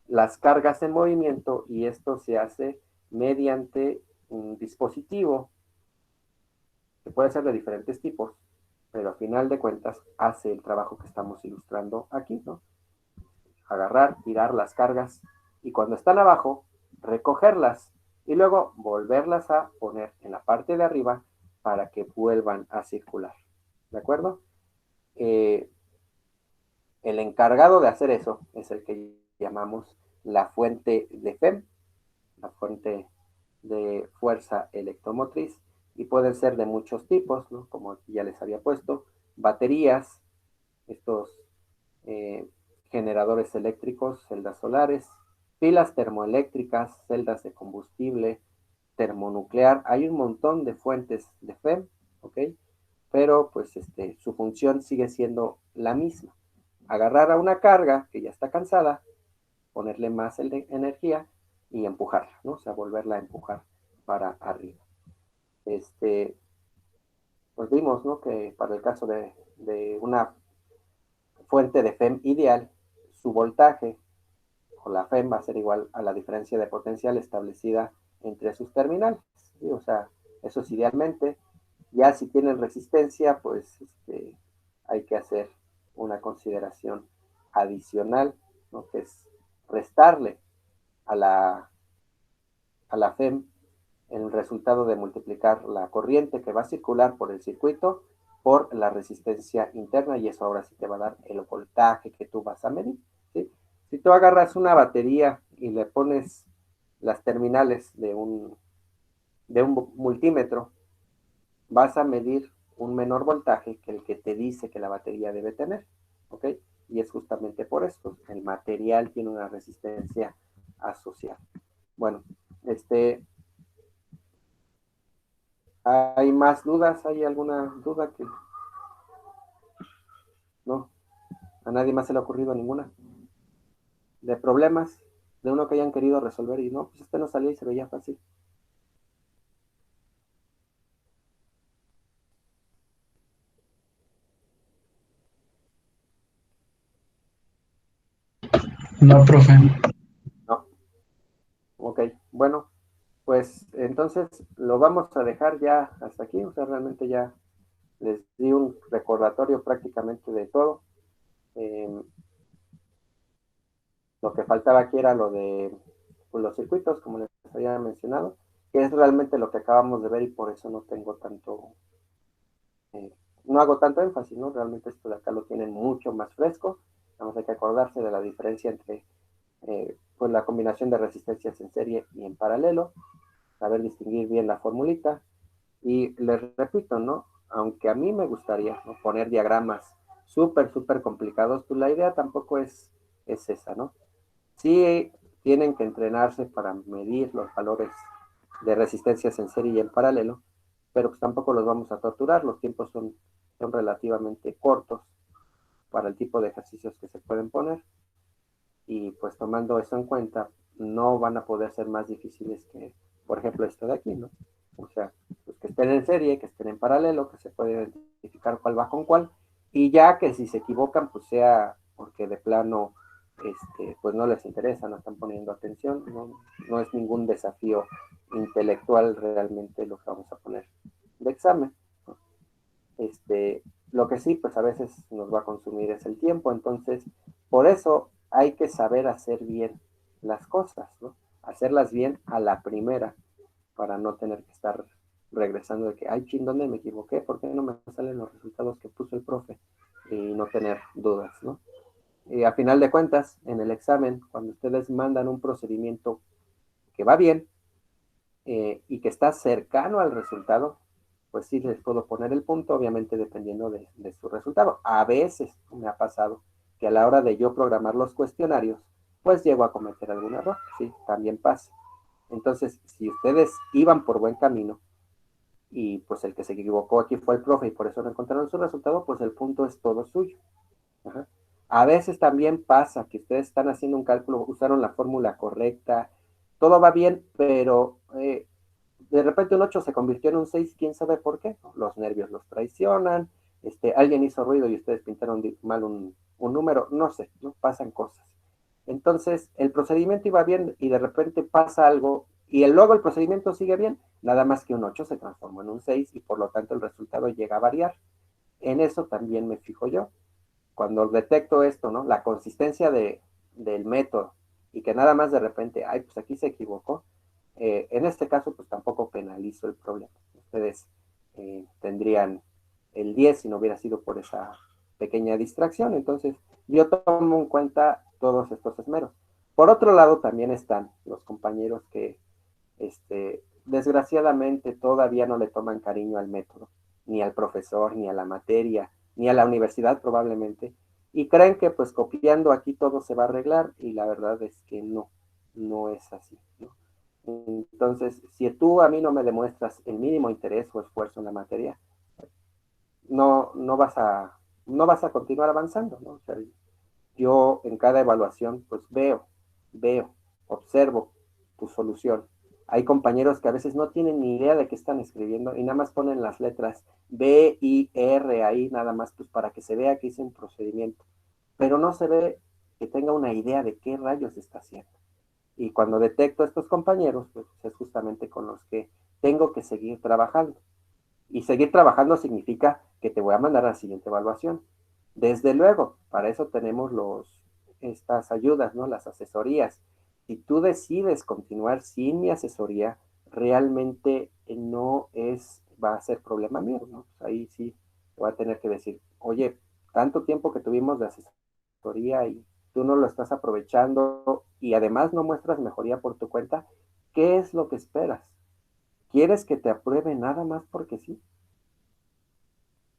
las cargas en movimiento y esto se hace mediante un dispositivo que puede ser de diferentes tipos, pero a final de cuentas hace el trabajo que estamos ilustrando aquí, ¿no? Agarrar, tirar las cargas y cuando están abajo, recogerlas y luego volverlas a poner en la parte de arriba para que vuelvan a circular. ¿De acuerdo? El encargado de hacer eso es el que llamamos la fuente de FEM, la fuente de fuerza electromotriz, y pueden ser de muchos tipos, ¿no? Como aquí ya les había puesto, baterías, estos generadores eléctricos, celdas solares, pilas termoeléctricas, celdas de combustible, termonuclear. Hay un montón de fuentes de FEM, ¿ok? Pero pues su función sigue siendo la misma. Agarrar a una carga que ya está cansada, ponerle más energía y empujarla, ¿no? O sea, volverla a empujar para arriba. Pues vimos, ¿no? Que para el caso de una fuente de FEM ideal, su voltaje o la FEM va a ser igual a la diferencia de potencial establecida entre sus terminales, ¿sí? O sea, eso es idealmente. Ya si tienen resistencia, pues hay que hacer una consideración adicional, ¿no? Que es restarle a la FEM el resultado de multiplicar la corriente que va a circular por el circuito por la resistencia interna, y eso ahora sí te va a dar el voltaje que tú vas a medir, ¿sí? Si tú agarras una batería y le pones las terminales de un multímetro, vas a medir un menor voltaje que el que te dice que la batería debe tener, ¿ok? Y es justamente por esto, el material tiene una resistencia asociada. Bueno, ¿hay más dudas? ¿Hay alguna duda que no? ¿A nadie más se le ha ocurrido ninguna? ¿De problemas? ¿De uno que hayan querido resolver y no? Pues no salió y se veía fácil. No, profe. No. Ok, bueno, pues entonces lo vamos a dejar ya hasta aquí. O sea, realmente ya les di un recordatorio prácticamente de todo. Lo que faltaba aquí era lo de pues, los circuitos, como les había mencionado, que es realmente lo que acabamos de ver y por eso no tengo tanto, no hago tanto énfasis, ¿no? Realmente esto de acá lo tienen mucho más fresco. Vamos a hay que acordarse de la diferencia entre pues la combinación de resistencias en serie y en paralelo, saber distinguir bien la formulita. Y les repito, ¿no? Aunque a mí me gustaría, ¿no? Poner diagramas súper complicados, pues la idea tampoco es esa, ¿no? Sí tienen que entrenarse para medir los valores de resistencias en serie y en paralelo, pero pues tampoco los vamos a torturar, los tiempos son relativamente cortos para el tipo de ejercicios que se pueden poner, y pues tomando eso en cuenta, no van a poder ser más difíciles que, por ejemplo, esto de aquí, ¿no? O sea, pues que estén en serie, que estén en paralelo, que se puede identificar cuál va con cuál, y ya que si se equivocan, pues sea porque de plano, pues no les interesa, no están poniendo atención, no es ningún desafío intelectual realmente lo que vamos a poner de examen, ¿no? Lo que sí, pues a veces nos va a consumir es el tiempo, entonces, por eso hay que saber hacer bien las cosas, ¿no? Hacerlas bien a la primera, para no tener que estar regresando de que, ay, ching, ¿dónde me equivoqué? ¿Por qué no me salen los resultados que puso el profe? Y no tener dudas, ¿no? Y a final de cuentas, en el examen, cuando ustedes mandan un procedimiento que va bien y que está cercano al resultado, pues sí les puedo poner el punto, obviamente dependiendo de su resultado. A veces me ha pasado que a la hora de yo programar los cuestionarios, pues llego a cometer algún error, sí, también pasa. Entonces, si ustedes iban por buen camino y pues el que se equivocó aquí fue el profe y por eso no encontraron su resultado, pues el punto es todo suyo. Ajá. A veces también pasa que ustedes están haciendo un cálculo, usaron la fórmula correcta, todo va bien, pero de repente un 8 se convirtió en un 6, quién sabe por qué, ¿no? Los nervios los traicionan, alguien hizo ruido y ustedes pintaron mal un número, no sé, ¿no? Pasan cosas. Entonces, el procedimiento iba bien y de repente pasa algo y luego el procedimiento sigue bien, nada más que un 8 se transformó en un 6 y por lo tanto el resultado llega a variar. En eso también me fijo yo. Cuando detecto esto, ¿no? La consistencia del método y que nada más de repente, ay, pues aquí se equivocó, en este caso, pues tampoco penalizo el problema. Ustedes tendrían el 10 si no hubiera sido por esa pequeña distracción. Entonces, yo tomo en cuenta todos estos esmeros. Por otro lado, también están los compañeros que, desgraciadamente, todavía no le toman cariño al método, ni al profesor, ni a la materia, ni a la universidad probablemente, y creen que pues copiando aquí todo se va a arreglar, y la verdad es que no, no es así, ¿no? Entonces, si tú a mí no me demuestras el mínimo interés o esfuerzo en la materia, no, no vas a continuar avanzando, ¿no? O sea, yo en cada evaluación, pues veo, observo tu solución. Hay compañeros que a veces no tienen ni idea de qué están escribiendo y nada más ponen las letras B, I, R ahí, nada más, pues para que se vea que hice un procedimiento. Pero no se ve que tenga una idea de qué rayos está haciendo. Y cuando detecto a estos compañeros, pues es justamente con los que tengo que seguir trabajando. Y seguir trabajando significa que te voy a mandar a la siguiente evaluación. Desde luego, para eso tenemos estas ayudas, ¿no? Las asesorías. Si tú decides continuar sin mi asesoría, realmente no va a ser problema mío, ¿no? Pues ahí sí voy a tener que decir, oye, tanto tiempo que tuvimos de asesoría y tú no lo estás aprovechando y además no muestras mejoría por tu cuenta, ¿qué es lo que esperas? ¿Quieres que te apruebe nada más porque sí?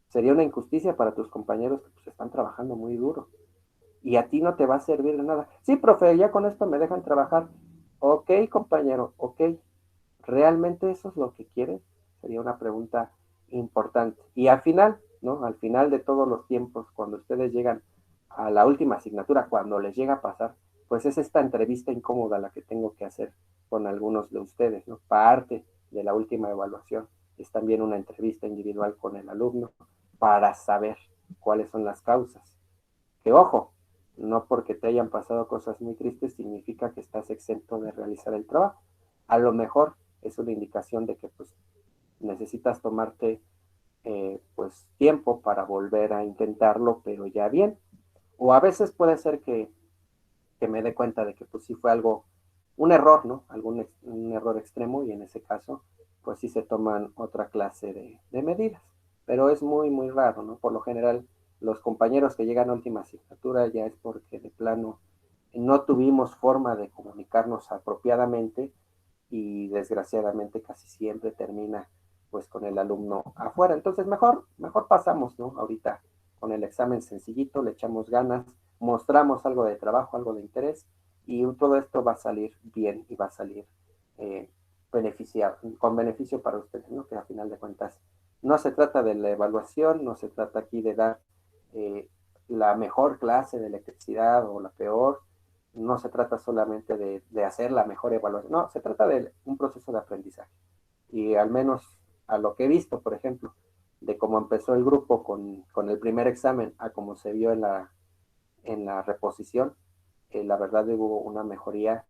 Sería una injusticia para tus compañeros que pues, están trabajando muy duro. Y a ti no te va a servir de nada. Sí, profe, ya con esto me dejan trabajar. Ok, compañero, ok. ¿Realmente eso es lo que quieres? Sería una pregunta importante. Y al final, ¿no? Al final de todos los tiempos, cuando ustedes llegan a la última asignatura, cuando les llega a pasar, pues es esta entrevista incómoda la que tengo que hacer con algunos de ustedes, ¿no? Parte de la última evaluación es también una entrevista individual con el alumno para saber cuáles son las causas. Que ojo, no porque te hayan pasado cosas muy tristes significa que estás exento de realizar el trabajo. A lo mejor es una indicación de que pues necesitas tomarte pues tiempo para volver a intentarlo, pero ya bien. O a veces puede ser que me dé cuenta de que pues sí fue algo, un error, ¿no? Un error extremo y en ese caso pues sí se toman otra clase de medidas. Pero es muy, muy raro, ¿no? Por lo general los compañeros que llegan a última asignatura ya es porque de plano no tuvimos forma de comunicarnos apropiadamente y desgraciadamente casi siempre termina pues con el alumno afuera. Entonces mejor pasamos, ¿no? Ahorita con el examen sencillito, le echamos ganas, mostramos algo de trabajo, algo de interés y todo esto va a salir bien y va a salir eh, con beneficio para ustedes, ¿no? Que a final de cuentas no se trata de la evaluación, no se trata aquí de dar eh, la mejor clase de electricidad o la peor, no se trata solamente de hacer la mejor evaluación, no, se trata de un proceso de aprendizaje. Y al menos a lo que he visto, por ejemplo, de cómo empezó el grupo con el primer examen a cómo se vio en la reposición, la verdad hubo una mejoría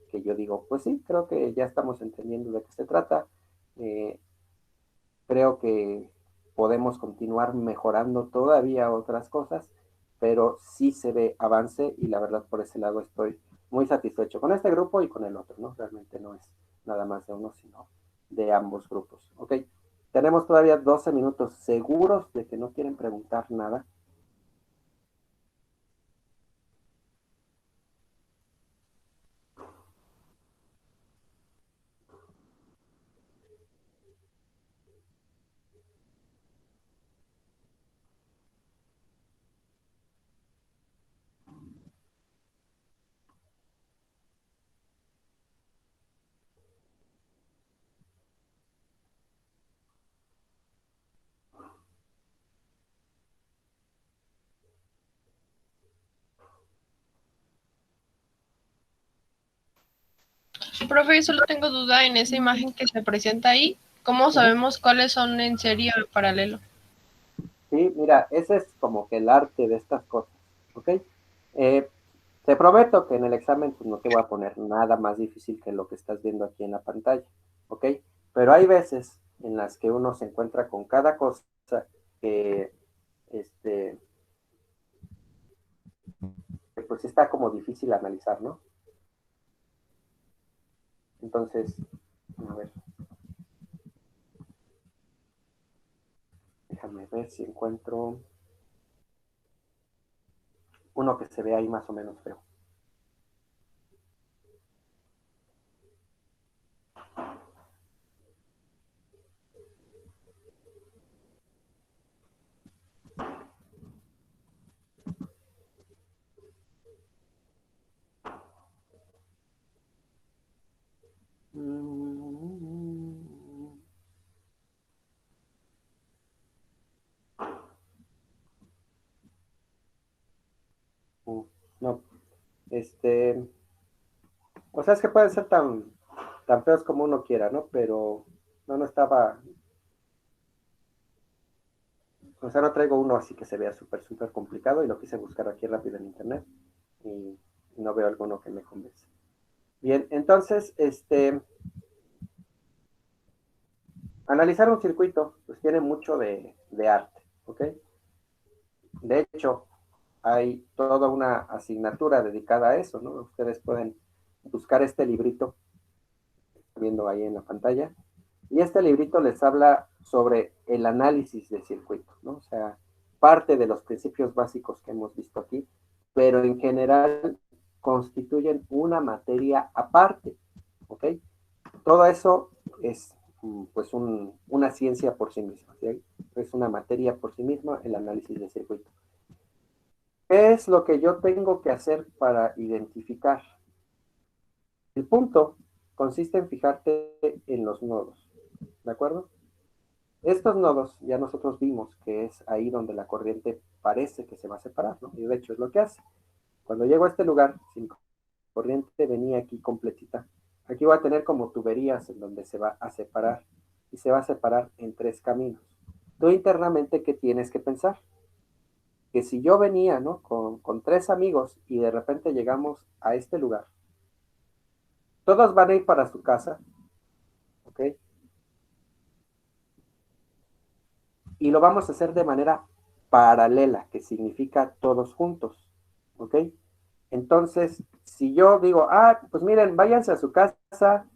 que yo digo, pues sí, creo que ya estamos entendiendo de qué se trata. Eh, Creo que podemos continuar mejorando todavía otras cosas, pero sí se ve avance y la verdad por ese lado estoy muy satisfecho con este grupo y con el otro, ¿no? Realmente no es nada más de uno, sino de ambos grupos. Ok, tenemos todavía 12 minutos seguros de que no quieren preguntar nada. profe, yo solo tengo duda en esa imagen que se presenta ahí. ¿Cómo sabemos cuáles son en serie o en paralelo? Sí, mira, ese es como que el arte de estas cosas, ¿ok? Te prometo que en el examen pues, no te voy a poner nada más difícil que lo que estás viendo aquí en la pantalla, ¿ok? Pero hay veces en las que uno se encuentra con cada cosa que, este, que pues está como difícil analizar, ¿no? Entonces, a ver, déjame ver si encuentro uno que se ve ahí más o menos feo. No, o sea, es que pueden ser tan feos como uno quiera, ¿no? Pero no estaba, o sea, no traigo uno así que se vea súper complicado y lo quise buscar aquí rápido en internet y no veo alguno que me convence. Bien, entonces, analizar un circuito, pues tiene mucho de arte, ¿ok? De hecho, hay toda una asignatura dedicada a eso, ¿no? Ustedes pueden buscar este librito, viendo ahí en la pantalla, y este librito les habla sobre el análisis de circuitos, ¿no? O sea, parte de los principios básicos que hemos visto aquí, pero en general constituyen una materia aparte, ¿ok? Todo eso es pues una ciencia por sí misma, ¿sí? Es una materia por sí misma el análisis de circuitos. ¿Qué es lo que yo tengo que hacer para identificar? El punto consiste en fijarte en los nodos, ¿de acuerdo? Estos nodos ya nosotros vimos que es ahí donde la corriente parece que se va a separar, ¿no? Y de hecho es lo que hace. Cuando llego a este lugar, si la corriente venía aquí completita, aquí voy a tener como tuberías en donde se va a separar y se va a separar en tres caminos. Tú internamente, ¿qué tienes que pensar? Que si yo venía, ¿no? Con tres amigos y de repente llegamos a este lugar, todos van a ir para su casa, ¿ok? Y lo vamos a hacer de manera paralela, que significa todos juntos, ¿ok? Entonces, si yo digo, pues miren, váyanse a su casa,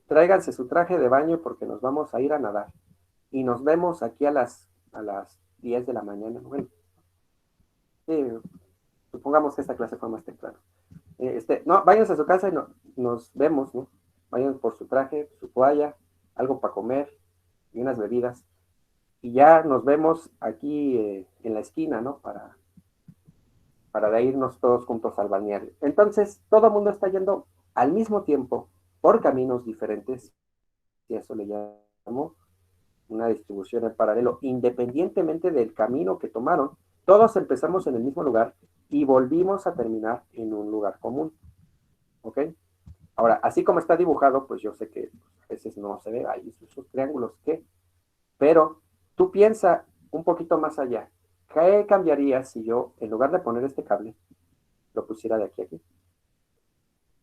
tráiganse su traje de baño porque nos vamos a ir a nadar y nos vemos aquí a las 10 de la mañana, bueno, sí, supongamos que esta clase fue más temprano. No, váyanse a su casa y nos vemos, ¿no? Vayan por su traje, su toalla, algo para comer y unas bebidas. Y ya nos vemos aquí en la esquina, ¿no? Para de irnos todos juntos al balneario. Entonces, todo el mundo está yendo al mismo tiempo por caminos diferentes, y eso le llamo una distribución en paralelo, independientemente del camino que tomaron, todos empezamos en el mismo lugar y volvimos a terminar en un lugar común, ¿ok? Ahora, así como está dibujado, pues yo sé que a veces no se ve ahí esos triángulos, ¿qué? Pero tú piensa un poquito más allá. ¿Qué cambiaría si yo, en lugar de poner este cable, lo pusiera de aquí a aquí?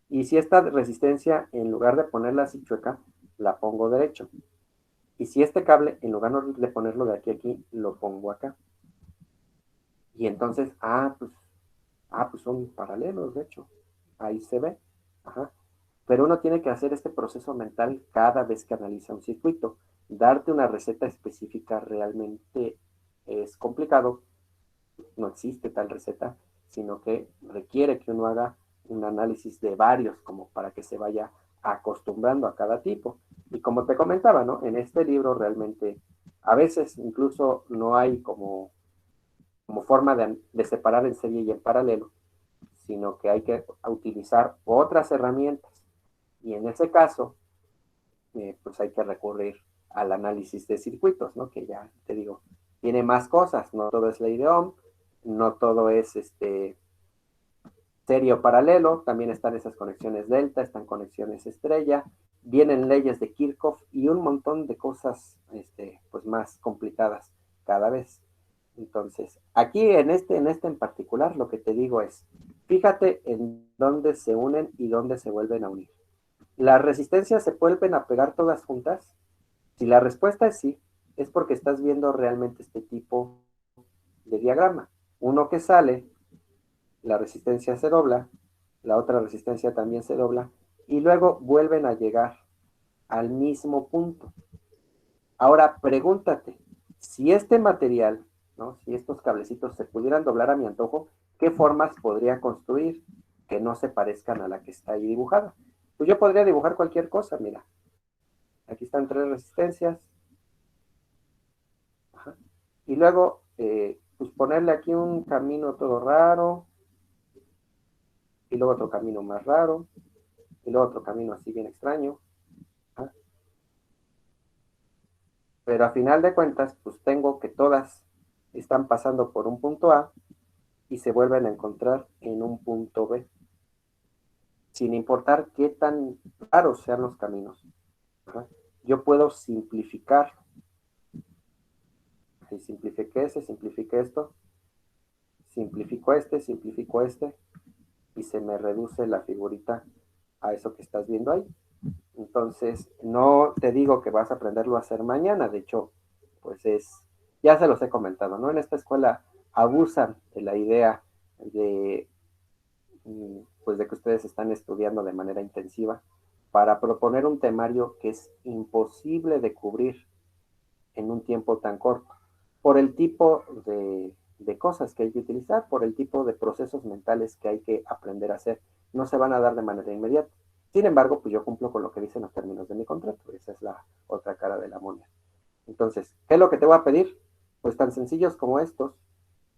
Y si esta resistencia, en lugar de ponerla así chueca, la pongo derecho. Y si este cable, en lugar de ponerlo de aquí a aquí, lo pongo acá. Y entonces, pues son paralelos, de hecho. Ahí se ve. Ajá. Pero uno tiene que hacer este proceso mental cada vez que analiza un circuito. Darte una receta específica realmente es complicado. No existe tal receta, sino que requiere que uno haga un análisis de varios, como para que se vaya acostumbrando a cada tipo. Y como te comentaba, ¿no? En este libro realmente a veces incluso no hay como forma de separar en serie y en paralelo, sino que hay que utilizar otras herramientas. Y en ese caso, pues hay que recurrir al análisis de circuitos, ¿no? Que ya te digo, tiene más cosas, no todo es ley de Ohm, no todo es serie o paralelo, también están esas conexiones delta, están conexiones estrella, vienen leyes de Kirchhoff y un montón de cosas pues más complicadas cada vez. Entonces, aquí en este en particular, lo que te digo es, fíjate en dónde se unen y dónde se vuelven a unir. ¿Las resistencias se vuelven a pegar todas juntas? Si la respuesta es sí, es porque estás viendo realmente este tipo de diagrama. Uno que sale, la resistencia se dobla, la otra resistencia también se dobla, y luego vuelven a llegar al mismo punto. Ahora pregúntate, si este material, ¿no? Si estos cablecitos se pudieran doblar a mi antojo, ¿qué formas podría construir que no se parezcan a la que está ahí dibujada? Pues yo podría dibujar cualquier cosa, mira. Aquí están 3 resistencias. Ajá. Y luego, pues ponerle aquí un camino todo raro, y luego otro camino más raro, y luego otro camino así bien extraño. Ajá. Pero a final de cuentas, pues tengo que todas están pasando por un punto A y se vuelven a encontrar en un punto B, sin importar qué tan raros sean los caminos. Ajá. Yo puedo simplificar. Si simplifiqué ese, simplifiqué esto, simplifico este, y se me reduce la figurita a eso que estás viendo ahí. Entonces, no te digo que vas a aprenderlo a hacer mañana, de hecho, pues ya se los he comentado, ¿no? En esta escuela abusan de la idea de, pues de que ustedes están estudiando de manera intensiva para proponer un temario que es imposible de cubrir en un tiempo tan corto, por el tipo de cosas que hay que utilizar, por el tipo de procesos mentales que hay que aprender a hacer. No se van a dar de manera inmediata. Sin embargo, pues yo cumplo con lo que dicen los términos de mi contrato. Esa es la otra cara de la moneda. Entonces, ¿qué es lo que te voy a pedir? Pues tan sencillos como estos.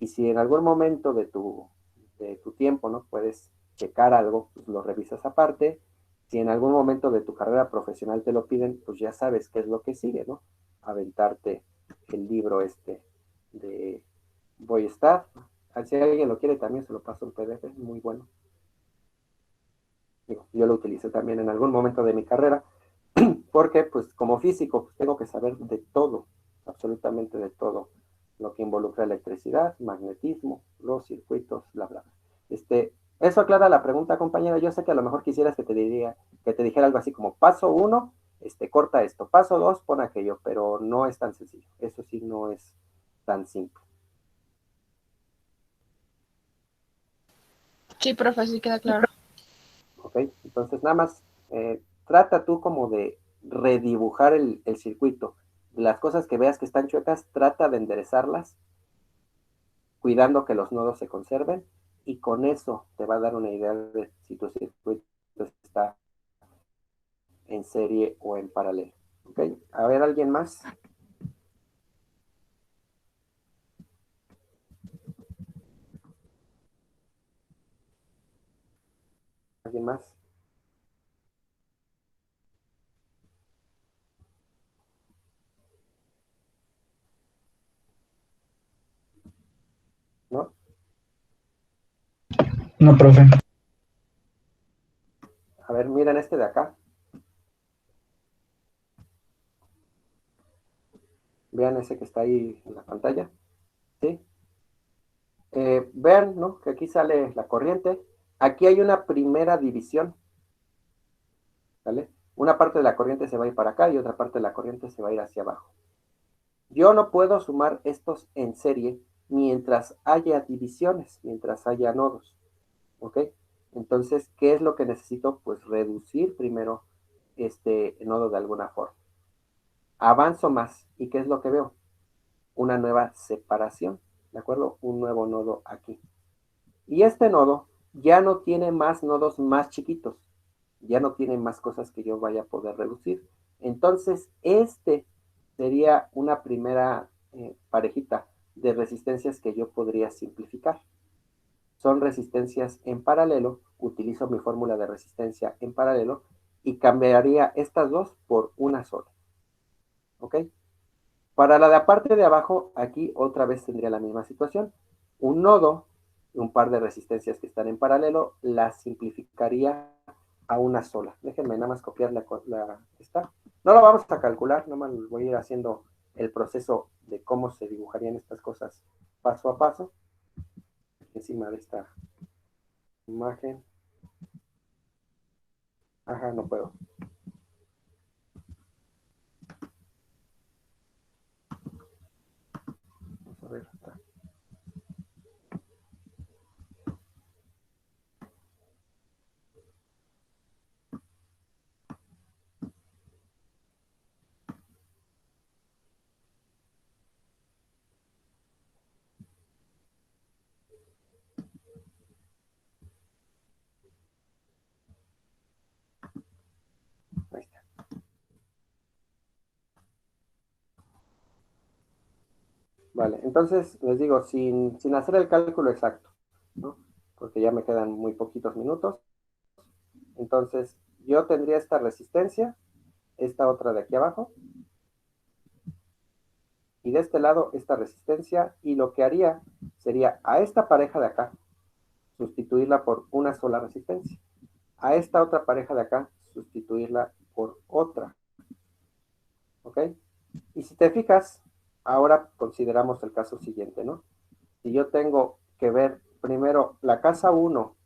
Y si en algún momento de tu tiempo, ¿no? Puedes checar algo, pues lo revisas aparte. Si en algún momento de tu carrera profesional te lo piden, pues ya sabes qué es lo que sigue, ¿no? Aventarte el libro de Boystat. Si alguien lo quiere también se lo paso en PDF, es muy bueno. Yo lo utilicé también en algún momento de mi carrera, porque pues como físico pues, tengo que saber de todo, absolutamente de todo, lo que involucra electricidad, magnetismo, los circuitos, bla, bla, bla. Eso aclara la pregunta, compañera. Yo sé que a lo mejor quisieras que te dijera algo así como paso 1, corta esto, paso 2, pon aquello, pero no es tan sencillo. Eso sí no es tan simple. Sí, profe, sí queda claro. Ok, entonces nada más trata tú como de redibujar el circuito. Las cosas que veas que están chuecas, trata de enderezarlas, cuidando que los nodos se conserven, y con eso te va a dar una idea de si tu circuito está en serie o en paralelo. ¿Ok? A ver, ¿alguien más? ¿Alguien más? ¿No? No, profe. A ver, miren este de acá. Vean ese que está ahí en la pantalla. ¿Sí? Vean, ¿no? Que aquí sale la corriente. Aquí hay una primera división. ¿Vale? Una parte de la corriente se va a ir para acá y otra parte de la corriente se va a ir hacia abajo. Yo no puedo sumar estos en serie mientras haya divisiones, mientras haya nodos. ¿Ok? Entonces, ¿qué es lo que necesito? Pues reducir primero este nodo de alguna forma. Avanzo más. ¿Y qué es lo que veo? Una nueva separación. ¿De acuerdo? Un nuevo nodo aquí. Y este nodo ya no tiene más nodos más chiquitos. Ya no tiene más cosas que yo vaya a poder reducir. Entonces, sería una primera parejita de resistencias que yo podría simplificar. Son resistencias en paralelo. Utilizo mi fórmula de resistencia en paralelo y cambiaría estas dos por una sola. ¿Ok? Para la de parte de abajo, aquí otra vez tendría la misma situación. Un nodo un par de resistencias que están en paralelo, las simplificaría a una sola. Déjenme nada más copiar esta. No lo vamos a calcular, nada más voy a ir haciendo el proceso de cómo se dibujarían estas cosas paso a paso. Encima de esta imagen. Ajá, no puedo. Vamos a ver. Ahí está. Vale, entonces les digo, sin hacer el cálculo exacto, ¿no? Porque ya me quedan muy poquitos minutos. Entonces, yo tendría esta resistencia, esta otra de aquí abajo, y de este lado esta resistencia, y lo que haría sería a esta pareja de acá, sustituirla por una sola resistencia. A esta otra pareja de acá, sustituirla por otra. ¿Ok? Y si te fijas, ahora consideramos el caso siguiente, ¿no? Si yo tengo que ver primero la casa 1,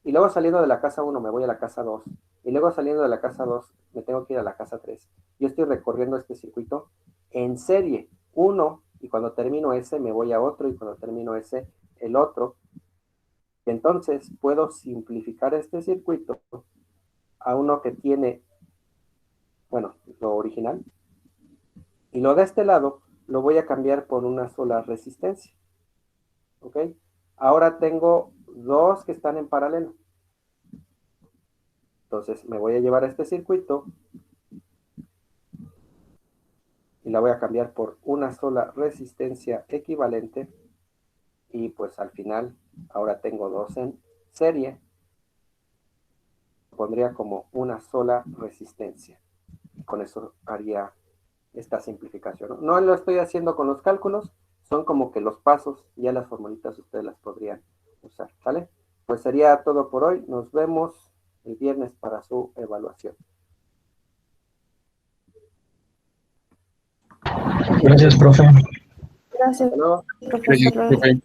y luego saliendo de la casa 1 me voy a la casa 2, y luego saliendo de la casa 2 me tengo que ir a la casa 3. Yo estoy recorriendo este circuito en serie, uno, y cuando termino ese me voy a otro, y cuando termino ese, el otro. Entonces puedo simplificar este circuito a uno que tiene, bueno, lo original, y lo de este lado lo voy a cambiar por una sola resistencia. ¿Ok? Ahora tengo dos que están en paralelo. Entonces me voy a llevar a este circuito y la voy a cambiar por una sola resistencia equivalente, y pues al final ahora tengo dos en serie. Pondría como una sola resistencia. Con eso haría esta simplificación. No lo estoy haciendo con los cálculos, son como que los pasos, ya las formulitas ustedes las podrían usar, ¿vale? Pues sería todo por hoy. Nos vemos el viernes para su evaluación. Gracias, profe. Gracias, Hasta luego. profesor. Profe.